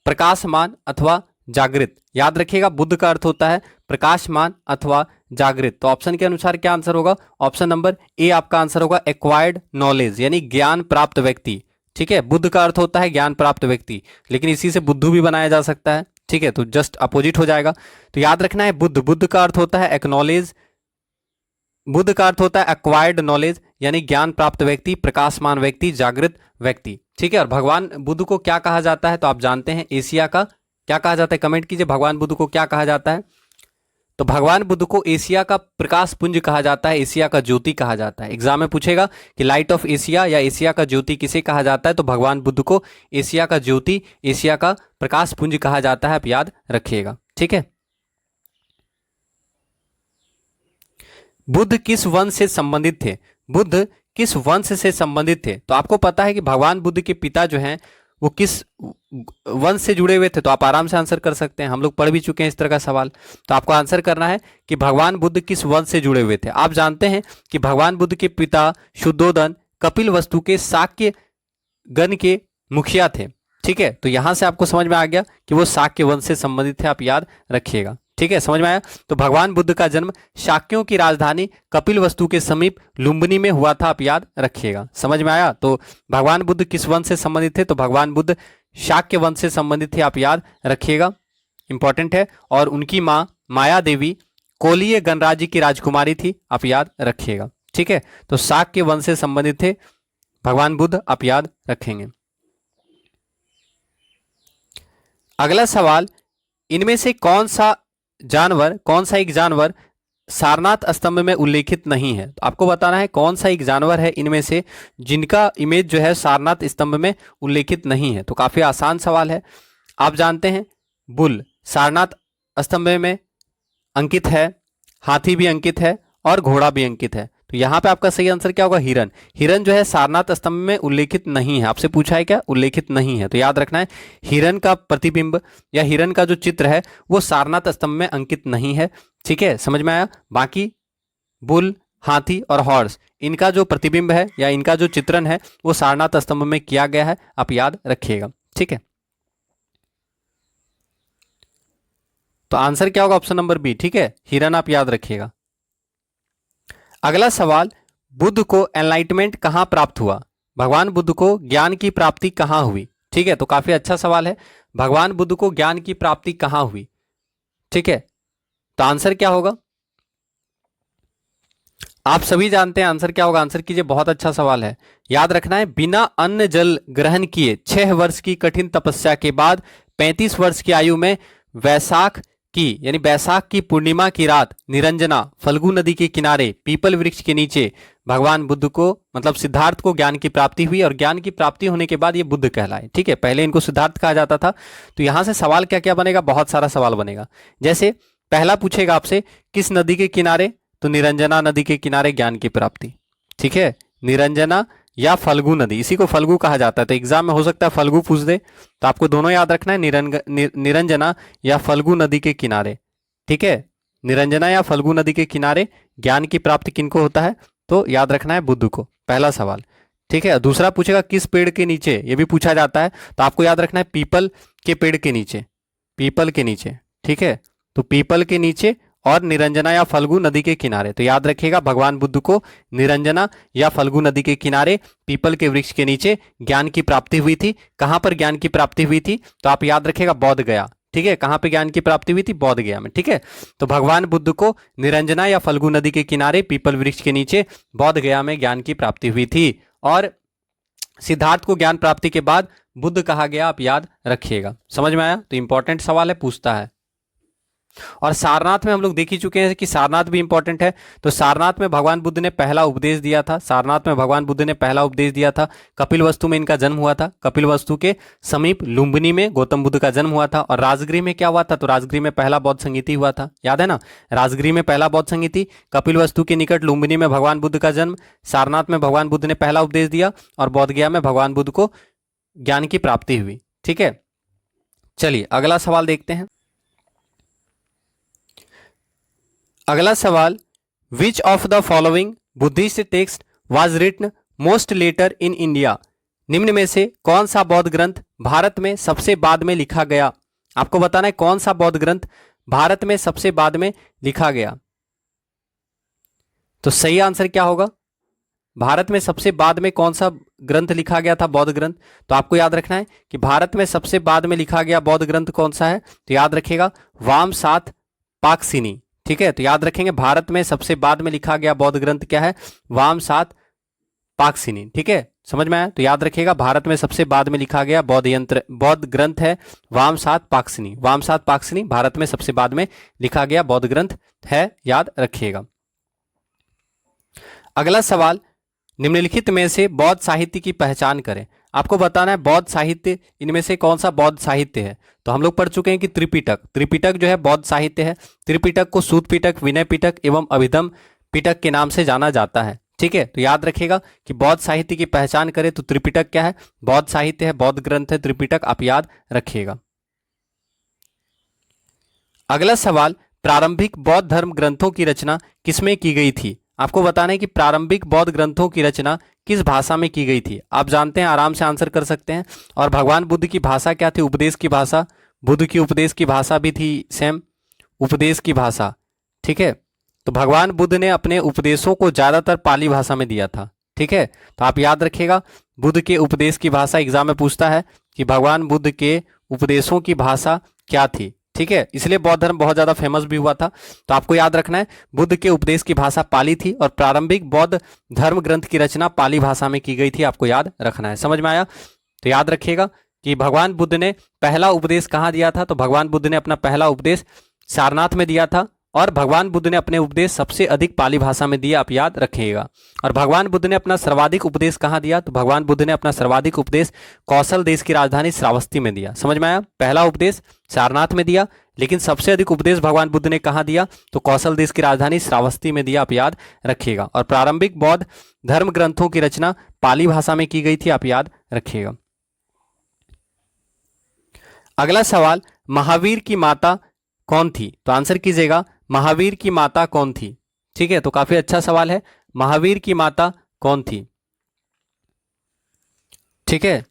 प्रकाशमान अथवा जागृत। याद रखिएगा, बुद्ध का अर्थ होता है प्रकाशमान अथवा जागृत। तो ऑप्शन के अनुसार क्या आंसर होगा? ऑप्शन नंबर ए आपका आंसर होगा एक्वायर्ड नॉलेज, यानी ज्ञान प्राप्त व्यक्ति, ठीक है। बुद्ध का अर्थ होता है ज्ञान प्राप्त व्यक्ति, लेकिन इसी से बुद्धू भी बनाया जा सकता है, ठीक है। तो जस्ट अपोजिट हो जाएगा। तो याद रखना है बुद्ध का अर्थ होता है एक्नॉलेज, बुद्ध का अर्थ होता है एक्वायर्ड नॉलेज, यानी ज्ञान प्राप्त व्यक्ति, प्रकाशमान व्यक्ति, जागृत व्यक्ति, ठीक है। और भगवान बुद्ध को क्या कहा जाता है? तो आप जानते हैं एशिया का क्या कहा जाता है, कमेंट कीजिए, भगवान बुद्ध को क्या कहा जाता है? तो भगवान बुद्ध को एशिया का प्रकाश पुंज कहा जाता है, एशिया का ज्योति कहा जाता है। एग्जाम में पूछेगा कि लाइट ऑफ एशिया या एशिया का ज्योति किसे कहा जाता है, तो भगवान बुद्ध को एशिया का ज्योति, एशिया का प्रकाश पुंज कहा जाता है, आप याद रखिएगा, ठीक है। बुद्ध किस वंश से संबंधित थे? बुद्ध किस वंश से संबंधित थे? तो आपको पता है कि भगवान बुद्ध के पिता जो हैं वो किस वंश से जुड़े हुए थे, तो आप आराम से आंसर कर सकते हैं, हम लोग पढ़ भी चुके हैं इस तरह का सवाल। तो आपको आंसर करना है कि भगवान बुद्ध किस वंश से जुड़े हुए थे। आप जानते हैं कि भगवान बुद्ध के पिता शुद्धोदन कपिलवस्तु के शाक्य गण के मुखिया थे, ठीक है। तो यहां से आपको समझ में आ गया कि वो शाक्य वंश से संबंधित थे, आप याद रखिएगा, ठीक है। समझ में आया? तो भगवान बुद्ध का जन्म शाक्यों की राजधानी कपिलवस्तु के समीप लुम्बिनी में हुआ था, आप याद रखिएगा। समझ में आया? तो भगवान बुद्ध किस वंश से संबंधित थे? तो भगवान बुद्ध शाक्य वंश से संबंधित थे, आप याद रखिएगा, इंपॉर्टेंट है। और उनकी माँ माया देवी कोलीय गणराज्य की राजकुमारी थी, आप याद रखिएगा, ठीक है। तो शाक्य वंश से संबंधित थे भगवान बुद्ध, आप याद रखेंगे। अगला सवाल, इनमें से कौन सा एक जानवर सारनाथ स्तंभ में उल्लेखित नहीं है? तो आपको बताना है कौन सा एक जानवर है इनमें से जिनका इमेज जो है सारनाथ स्तंभ में उल्लेखित नहीं है। तो काफी आसान सवाल है। आप जानते हैं बुल सारनाथ स्तंभ में अंकित है, हाथी भी अंकित है और घोड़ा भी अंकित है। तो यहाँ पे आपका सही आंसर क्या होगा? हिरन। हिरन जो है सारनाथ स्तंभ में उल्लेखित नहीं है। आपसे पूछा है क्या? उल्लेखित नहीं है। तो याद रखना है हिरन का प्रतिबिंब या हिरन का जो चित्र है वो सारनाथ स्तंभ में अंकित नहीं है, ठीक है। समझ में आया? बाकी बुल, हाथी और हॉर्स, इनका जो प्रतिबिंब है या इनका जो चित्रण है वो सारनाथ स्तंभ में किया गया है, आप याद रखिएगा, ठीक है। तो आंसर क्या होगा? ऑप्शन नंबर बी, ठीक है, हिरन, आप याद रखिएगा। अगला सवाल, बुद्ध को एनलाइटमेंट कहां प्राप्त हुआ? भगवान बुद्ध को ज्ञान की प्राप्ति कहां हुई? ठीक है, तो काफी अच्छा सवाल है। भगवान बुद्ध को ज्ञान की प्राप्ति कहां हुई? ठीक है, तो आंसर क्या होगा? आप सभी जानते हैं आंसर क्या होगा। आंसर कीजिए, बहुत अच्छा सवाल है। याद रखना है, बिना अन्न जल ग्रहण किए 6 वर्ष की कठिन तपस्या के बाद 35 वर्ष की आयु में वैशाख की पूर्णिमा की रात निरंजना फल्गु नदी के किनारे पीपल वृक्ष के नीचे भगवान बुद्ध को मतलब सिद्धार्थ को ज्ञान की प्राप्ति हुई और ज्ञान की प्राप्ति होने के बाद ये बुद्ध कहलाए। ठीक है, पहले इनको सिद्धार्थ कहा जाता था। तो यहां से सवाल क्या क्या बनेगा? बहुत सारा सवाल बनेगा। जैसे पहला पूछेगा आपसे, किस नदी के किनारे? तो निरंजना नदी के किनारे ज्ञान की प्राप्ति। ठीक है, निरंजना या फल्गु नदी, इसी को फल्गु कहा जाता है। तो एग्जाम में हो सकता है फल्गु पूछ दे, तो आपको दोनों याद रखना है, निरंजना या फल्गु नदी के किनारे। ठीक है, निरंजना या फल्गु नदी के किनारे ज्ञान की प्राप्ति किनको होता है? तो याद रखना है बुद्ध को। पहला सवाल। ठीक है। दूसरा पूछेगा किस पेड़ के नीचे, ये भी पूछा जाता है, तो आपको याद रखना है पीपल के पेड़ के नीचे, पीपल के नीचे, ठीक है। तो पीपल के नीचे और निरंजना या फल्गु नदी के किनारे, तो याद रखिएगा भगवान बुद्ध को निरंजना या फल्गु नदी के किनारे पीपल के वृक्ष के नीचे ज्ञान की प्राप्ति हुई थी। कहां पर ज्ञान की प्राप्ति हुई थी, तो आप याद रखिएगा बोध गया, ठीक है। कहां पे ज्ञान की प्राप्ति हुई थी, बोध गया में, ठीक है। तो भगवान बुद्ध को निरंजना या फल्गु नदी के किनारे पीपल वृक्ष के नीचे बोध गया में ज्ञान की प्राप्ति हुई थी। और सिद्धार्थ को ज्ञान प्राप्ति के बाद बुद्ध कहा गया, आप याद रखिएगा। समझ में आया? तो इंपॉर्टेंट सवाल है, पूछता है। और सारनाथ में हम लोग देख ही चुके हैं कि सारनाथ भी इंपॉर्टेंट है। तो सारनाथ में भगवान बुद्ध ने पहला उपदेश दिया था, सारनाथ में भगवान बुद्ध ने पहला उपदेश दिया था। कपिलवस्तु में इनका जन्म हुआ था, कपिलवस्तु के समीप लुम्बिनी में गौतम बुद्ध का जन्म हुआ था। और राजगृह में क्या हुआ था, तो राजगृह में पहला बौद्ध संगीति हुआ था, याद है ना। राजगृह में पहला बौद्ध संगीति, कपिलवस्तु के निकट लुम्बिनी में भगवान बुद्ध का जन्म, सारनाथ में भगवान बुद्ध ने पहला उपदेश दिया और बोध गया में भगवान बुद्ध को ज्ञान की प्राप्ति हुई, ठीक है। चलिए अगला सवाल देखते हैं। अगला सवाल, which of the following Buddhist text was written most later in India. निम्न में से कौन सा बौद्ध ग्रंथ भारत में सबसे बाद में लिखा गया। आपको बताना है कौन सा बौद्ध ग्रंथ भारत में सबसे बाद में लिखा गया। तो सही आंसर क्या होगा, भारत में सबसे बाद में कौन सा ग्रंथ लिखा गया था, बौद्ध ग्रंथ। तो आपको याद रखना है कि भारत में सबसे बाद में लिखा गया बौद्ध ग्रंथ कौन सा है, तो याद रखिएगा वामसात पाकसिनी, ठीक है। तो याद रखेंगे भारत में सबसे बाद में लिखा गया बौद्ध ग्रंथ क्या है, वामसात पाकसिनी, ठीक है। समझ में आया? तो याद रखिएगा भारत में सबसे बाद में लिखा गया बौद्ध ग्रंथ है वामसात पाकसिनी। वामसात पाकसिनी भारत में सबसे बाद में लिखा गया बौद्ध ग्रंथ है, याद रखिएगा। अगला सवाल, निम्नलिखित में से बौद्ध साहित्य की पहचान करें। आपको बताना है बौद्ध साहित्य, इनमें से कौन सा बौद्ध साहित्य है। तो हम लोग पढ़ चुके हैं कि त्रिपिटक, त्रिपिटक जो है बौद्ध साहित्य है। त्रिपिटक को सूत पिटक, विनय पिटक एवं अभिधम पिटक के नाम से जाना जाता है, ठीक है। तो याद रखिएगा कि बौद्ध साहित्य की पहचान करें तो त्रिपिटक क्या है, बौद्ध साहित्य है, बौद्ध ग्रंथ है त्रिपिटक, आप याद रखिएगा। अगला सवाल, प्रारंभिक बौद्ध धर्म ग्रंथों की रचना किसमें की गई थी। आपको बताना है कि प्रारंभिक बौद्ध ग्रंथों की रचना किस भाषा में की गई थी। आप जानते हैं, आराम से आंसर कर सकते हैं। और भगवान बुद्ध की भाषा क्या थी, उपदेश की भाषा। बुद्ध की उपदेश की भाषा भी थी सेम, उपदेश की भाषा, ठीक है। तो भगवान बुद्ध ने अपने उपदेशों को ज्यादातर पाली भाषा में दिया था, ठीक है। तो आप याद रखिएगा बुद्ध के उपदेश की भाषा, एग्जाम में पूछता है कि भगवान बुद्ध के उपदेशों की भाषा क्या थी, ठीक है। इसलिए बौद्ध धर्म बहुत ज्यादा फेमस भी हुआ था। तो आपको याद रखना है बुद्ध के उपदेश की भाषा पाली थी और प्रारंभिक बौद्ध धर्म ग्रंथ की रचना पाली भाषा में की गई थी, आपको याद रखना है। समझ में आया? तो याद रखिएगा कि भगवान बुद्ध ने पहला उपदेश कहाँ दिया था, तो भगवान बुद्ध ने अपना पहला उपदेश सारनाथ में दिया था। और भगवान बुद्ध ने अपने उपदेश सबसे अधिक पाली भाषा में दिया, आप याद रखिएगा। और भगवान बुद्ध ने अपना सर्वाधिक उपदेश कहाँ दिया, तो भगवान बुद्ध ने अपना सर्वाधिक उपदेश कौशल देश की राजधानी श्रावस्ती में दिया। समझ में आया? पहला उपदेश सारनाथ में दिया, लेकिन सबसे अधिक उपदेश भगवान बुद्ध ने कहाँ दिया, तो कौशल देश की राजधानी श्रावस्ती में दिया, आप याद रखिएगा। और प्रारंभिक बौद्ध धर्म ग्रंथों की रचना पाली भाषा में की गई थी, आप याद रखिएगा। अगला सवाल, महावीर की माता कौन थी। तो आंसर कीजिएगा महावीर की माता कौन थी, ठीक है। तो काफी अच्छा सवाल है, महावीर की माता कौन थी, ठीक है।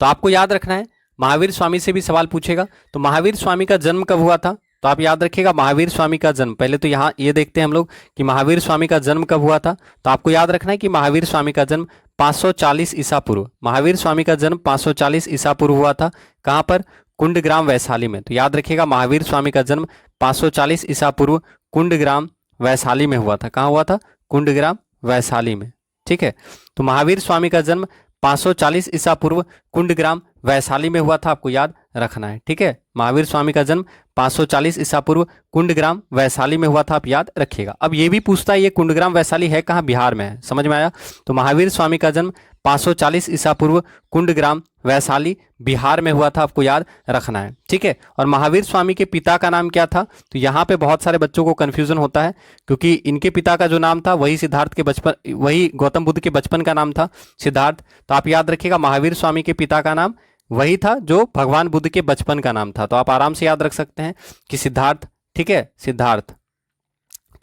तो आपको याद रखना है महावीर स्वामी से भी सवाल पूछेगा। तो महावीर स्वामी का जन्म कब हुआ था, तो आप याद रखिएगा महावीर स्वामी का जन्म, पहले तो यहाँ ये देखते हैं हम लोग कि महावीर स्वामी का जन्म कब हुआ था। तो आपको याद रखना है कि महावीर स्वामी का जन्म 540 ईसा पूर्व, महावीर स्वामी का जन्म 540 ईसा पूर्व हुआ था। कहाँ पर, कुंडग्राम वैशाली में। तो याद रखिएगा महावीर स्वामी का जन्म 540 ईसा पूर्व कुंडग्राम वैशाली में हुआ था। कहाँ हुआ था, कुंडग्राम वैशाली में, ठीक है। तो महावीर स्वामी का जन्म 540 ईसा पूर्व कुंडग्राम वैशाली में हुआ था, आपको याद रखना है, ठीक है। महावीर स्वामी का जन्म 540 ईसा पूर्व कुंडग्राम वैशाली में हुआ था, आप याद रखिएगा। अब ये भी पूछता है ये कुंडग्राम वैशाली है कहाँ, बिहार में है। समझ में आया? तो महावीर स्वामी का जन्म 540 ईसा पूर्व कुंडग्राम वैशाली बिहार में हुआ था, आपको याद रखना है, ठीक है। और महावीर स्वामी के पिता का नाम क्या था, तो यहाँ पे बहुत सारे बच्चों को कंफ्यूजन होता है, क्योंकि इनके पिता का जो नाम था वही सिद्धार्थ के बचपन, वही गौतम बुद्ध के बचपन का नाम था सिद्धार्थ। तो आप याद रखिएगा महावीर स्वामी के पिता का नाम वही था जो भगवान बुद्ध के बचपन का नाम था। तो आप आराम से याद रख सकते हैं कि सिद्धार्थ, ठीक है, सिद्धार्थ।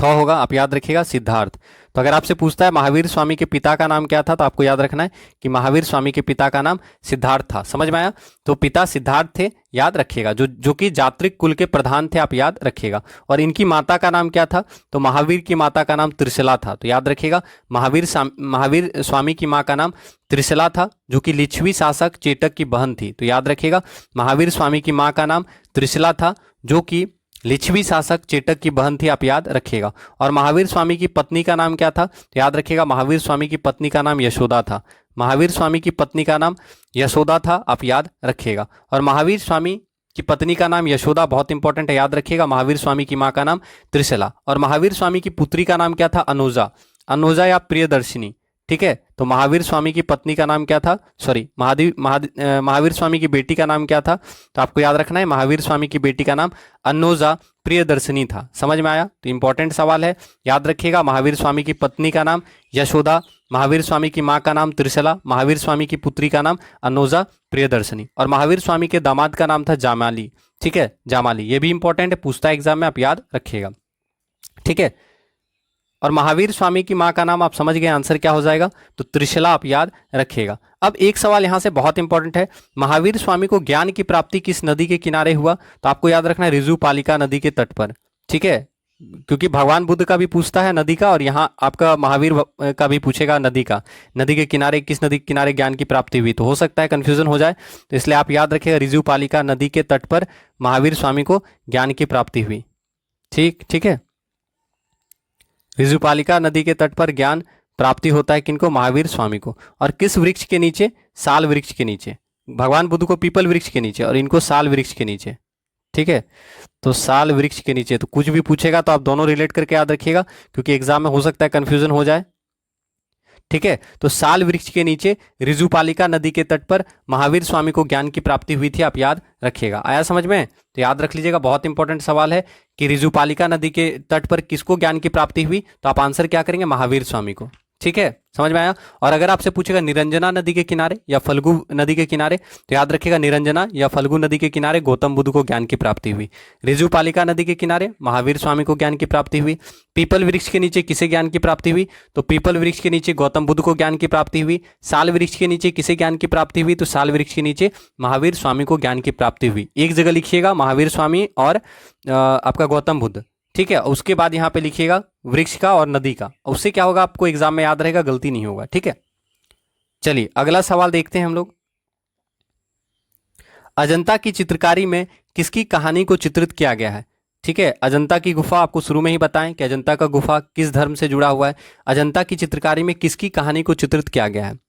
थ होगा, आप याद रखिएगा सिद्धार्थ। तो अगर आपसे पूछता है महावीर स्वामी के पिता का नाम क्या था, तो आपको याद रखना है कि महावीर स्वामी के पिता का नाम सिद्धार्थ था। समझ में आया? तो पिता सिद्धार्थ थे, याद रखिएगा, जो कि जात्रिक कुल के प्रधान थे, आप याद रखिएगा। और इनकी माता का नाम क्या था, तो महावीर की माता का नाम त्रिशला था। तो याद रखिएगा महावीर स्वामी की माँ का नाम त्रिशला था, जो कि लिच्छवी शासक चेटक की बहन थी। तो याद रखिएगा महावीर स्वामी की माँ का नाम त्रिशला था, जो कि लिच्छवी शासक चेटक की बहन थी, आप याद रखिएगा। और महावीर स्वामी की पत्नी का नाम क्या था, तो याद रखिएगा महावीर स्वामी की पत्नी का नाम यशोदा था। महावीर स्वामी की पत्नी का नाम यशोदा था, आप याद रखिएगा। और महावीर स्वामी की पत्नी का नाम यशोदा बहुत इंपॉर्टेंट है, याद रखिएगा। महावीर स्वामी की माँ का नाम त्रिशला। और महावीर स्वामी की पुत्री का नाम क्या था, अनुजा। अनुजा या प्रियदर्शिनी, ठीक है। तो महावीर स्वामी की पत्नी का नाम क्या था, सॉरी महावीर स्वामी की बेटी का नाम क्या था, तो आपको याद रखना है महावीर स्वामी की बेटी का नाम अनुजा प्रियदर्शिनी था। समझ में आया? तो इंपॉर्टेंट सवाल है, याद रखिएगा। महावीर स्वामी की पत्नी का नाम यशोदा, महावीर स्वामी की माँ का नाम त्रिशला, महावीर स्वामी की पुत्री का नाम अनुजा प्रियदर्शिनी। और महावीर स्वामी के दामाद का नाम था जामाली, ठीक है, जामाली। ये भी इंपॉर्टेंट है, पूछता है एग्जाम में, आप याद रखिएगा, ठीक है। और महावीर स्वामी की माँ का नाम आप समझ गए, आंसर क्या हो जाएगा, तो त्रिशला, आप याद रखिएगा। अब एक सवाल यहां से बहुत इंपॉर्टेंट है, महावीर स्वामी को ज्ञान की प्राप्ति किस नदी के किनारे हुआ, तो आपको याद रखना है ऋजुपालिका नदी के तट पर, ठीक है। क्योंकि भगवान बुद्ध का भी पूछता है नदी का, और यहाँ आपका महावीर का भी पूछेगा नदी का। नदी के किनारे, किस नदी के किनारे ज्ञान की प्राप्ति हुई, तो हो सकता है कंफ्यूजन हो जाए, तो इसलिए आप याद रखिएगा ऋजुपालिका नदी के तट पर महावीर स्वामी को ज्ञान की प्राप्ति हुई, ठीक है। ऋजुपालिका नदी के तट पर ज्ञान प्राप्ति होता है किनको, महावीर स्वामी को। और किस वृक्ष के नीचे, साल वृक्ष के नीचे। भगवान बुद्ध को पीपल वृक्ष के नीचे और इनको साल वृक्ष के नीचे, ठीक है। तो साल वृक्ष के नीचे, तो कुछ भी पूछेगा तो आप दोनों रिलेट करके याद रखिएगा, क्योंकि एग्जाम में हो सकता है कंफ्यूजन हो जाए, ठीक है। तो साल वृक्ष के नीचे ऋजुपालिका नदी के तट पर महावीर स्वामी को ज्ञान की प्राप्ति हुई थी, आप याद रखिएगा। आया समझ में? तो याद रख लीजिएगा, बहुत इंपॉर्टेंट सवाल है कि ऋजुपालिका नदी के तट पर किसको ज्ञान की प्राप्ति हुई, तो आप आंसर क्या करेंगे, महावीर स्वामी को, ठीक है। समझ में आया? और अगर आपसे पूछेगा निरंजना नदी के किनारे या फल्गु नदी के किनारे, तो याद रखिएगा निरंजना या फल्गु नदी के किनारे गौतम बुद्ध को ज्ञान की प्राप्ति हुई। ऋजुपालिका नदी के किनारे महावीर स्वामी को ज्ञान की प्राप्ति हुई। पीपल वृक्ष के नीचे किसे ज्ञान की प्राप्ति हुई, तो पीपल वृक्ष के नीचे गौतम बुद्ध को ज्ञान की प्राप्ति हुई। साल वृक्ष के नीचे किसे ज्ञान की प्राप्ति हुई, तो साल वृक्ष के नीचे महावीर स्वामी को ज्ञान की प्राप्ति हुई। एक जगह लिखिएगा महावीर स्वामी और आपका गौतम बुद्ध, ठीक है। उसके बाद यहाँ पे लिखिएगा वृक्ष का और नदी का, उससे क्या होगा आपको एग्जाम में याद रहेगा, गलती नहीं होगा, ठीक है। चलिए अगला सवाल देखते हैं हम लोग। अजंता की चित्रकारी में किसकी कहानी को चित्रित किया गया है, ठीक है। अजंता की गुफा, आपको शुरू में ही बताएं कि अजंता का गुफा किस धर्म से जुड़ा हुआ है। अजंता की चित्रकारी में किसकी कहानी को चित्रित किया गया है,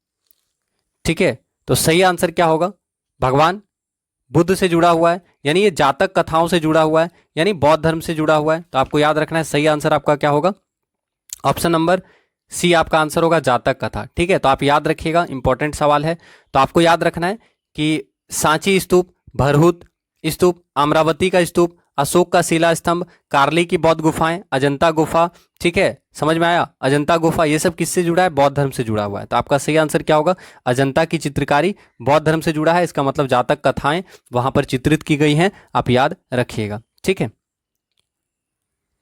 ठीक है। तो सही आंसर क्या होगा, भगवान बुद्ध से जुड़ा हुआ है, यानी ये जातक कथाओं से जुड़ा हुआ है, यानी बौद्ध धर्म से जुड़ा हुआ है। तो आपको याद रखना है सही आंसर आपका क्या होगा, ऑप्शन नंबर सी आपका आंसर होगा, जातक कथा, ठीक है। तो आप याद रखिएगा, इंपॉर्टेंट सवाल है। तो आपको याद रखना है कि सांची स्तूप, भरहुत स्तूप, अमरावती का स्तूप, अशोक का शिला स्तंभ, कार्ली की बौद्ध गुफाएं, अजंता गुफा, ठीक है। समझ में आया? अजंता गुफा ये सब किससे जुड़ा है, बौद्ध धर्म से जुड़ा हुआ है। तो आपका सही आंसर क्या होगा, अजंता की चित्रकारी बौद्ध धर्म से जुड़ा है, इसका मतलब जातक कथाएं वहां पर चित्रित की गई हैं, आप याद रखिएगा, ठीक है।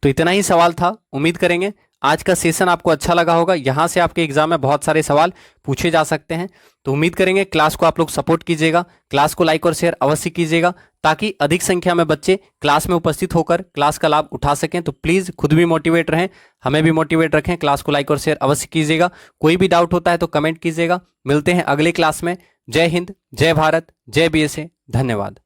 तो इतना ही सवाल था, उम्मीद करेंगे आज का सेशन आपको अच्छा लगा होगा। यहाँ से आपके एग्जाम में बहुत सारे सवाल पूछे जा सकते हैं, तो उम्मीद करेंगे क्लास को आप लोग सपोर्ट कीजिएगा, क्लास को लाइक और शेयर अवश्य कीजिएगा, ताकि अधिक संख्या में बच्चे क्लास में उपस्थित होकर क्लास का लाभ उठा सकें। तो प्लीज़ खुद भी मोटिवेट रहें, हमें भी मोटिवेट रखें, क्लास को लाइक और शेयर अवश्य कीजिएगा। कोई भी डाउट होता है तो कमेंट कीजिएगा। मिलते हैं अगले क्लास में। जय हिंद, जय भारत, जय BSA, धन्यवाद।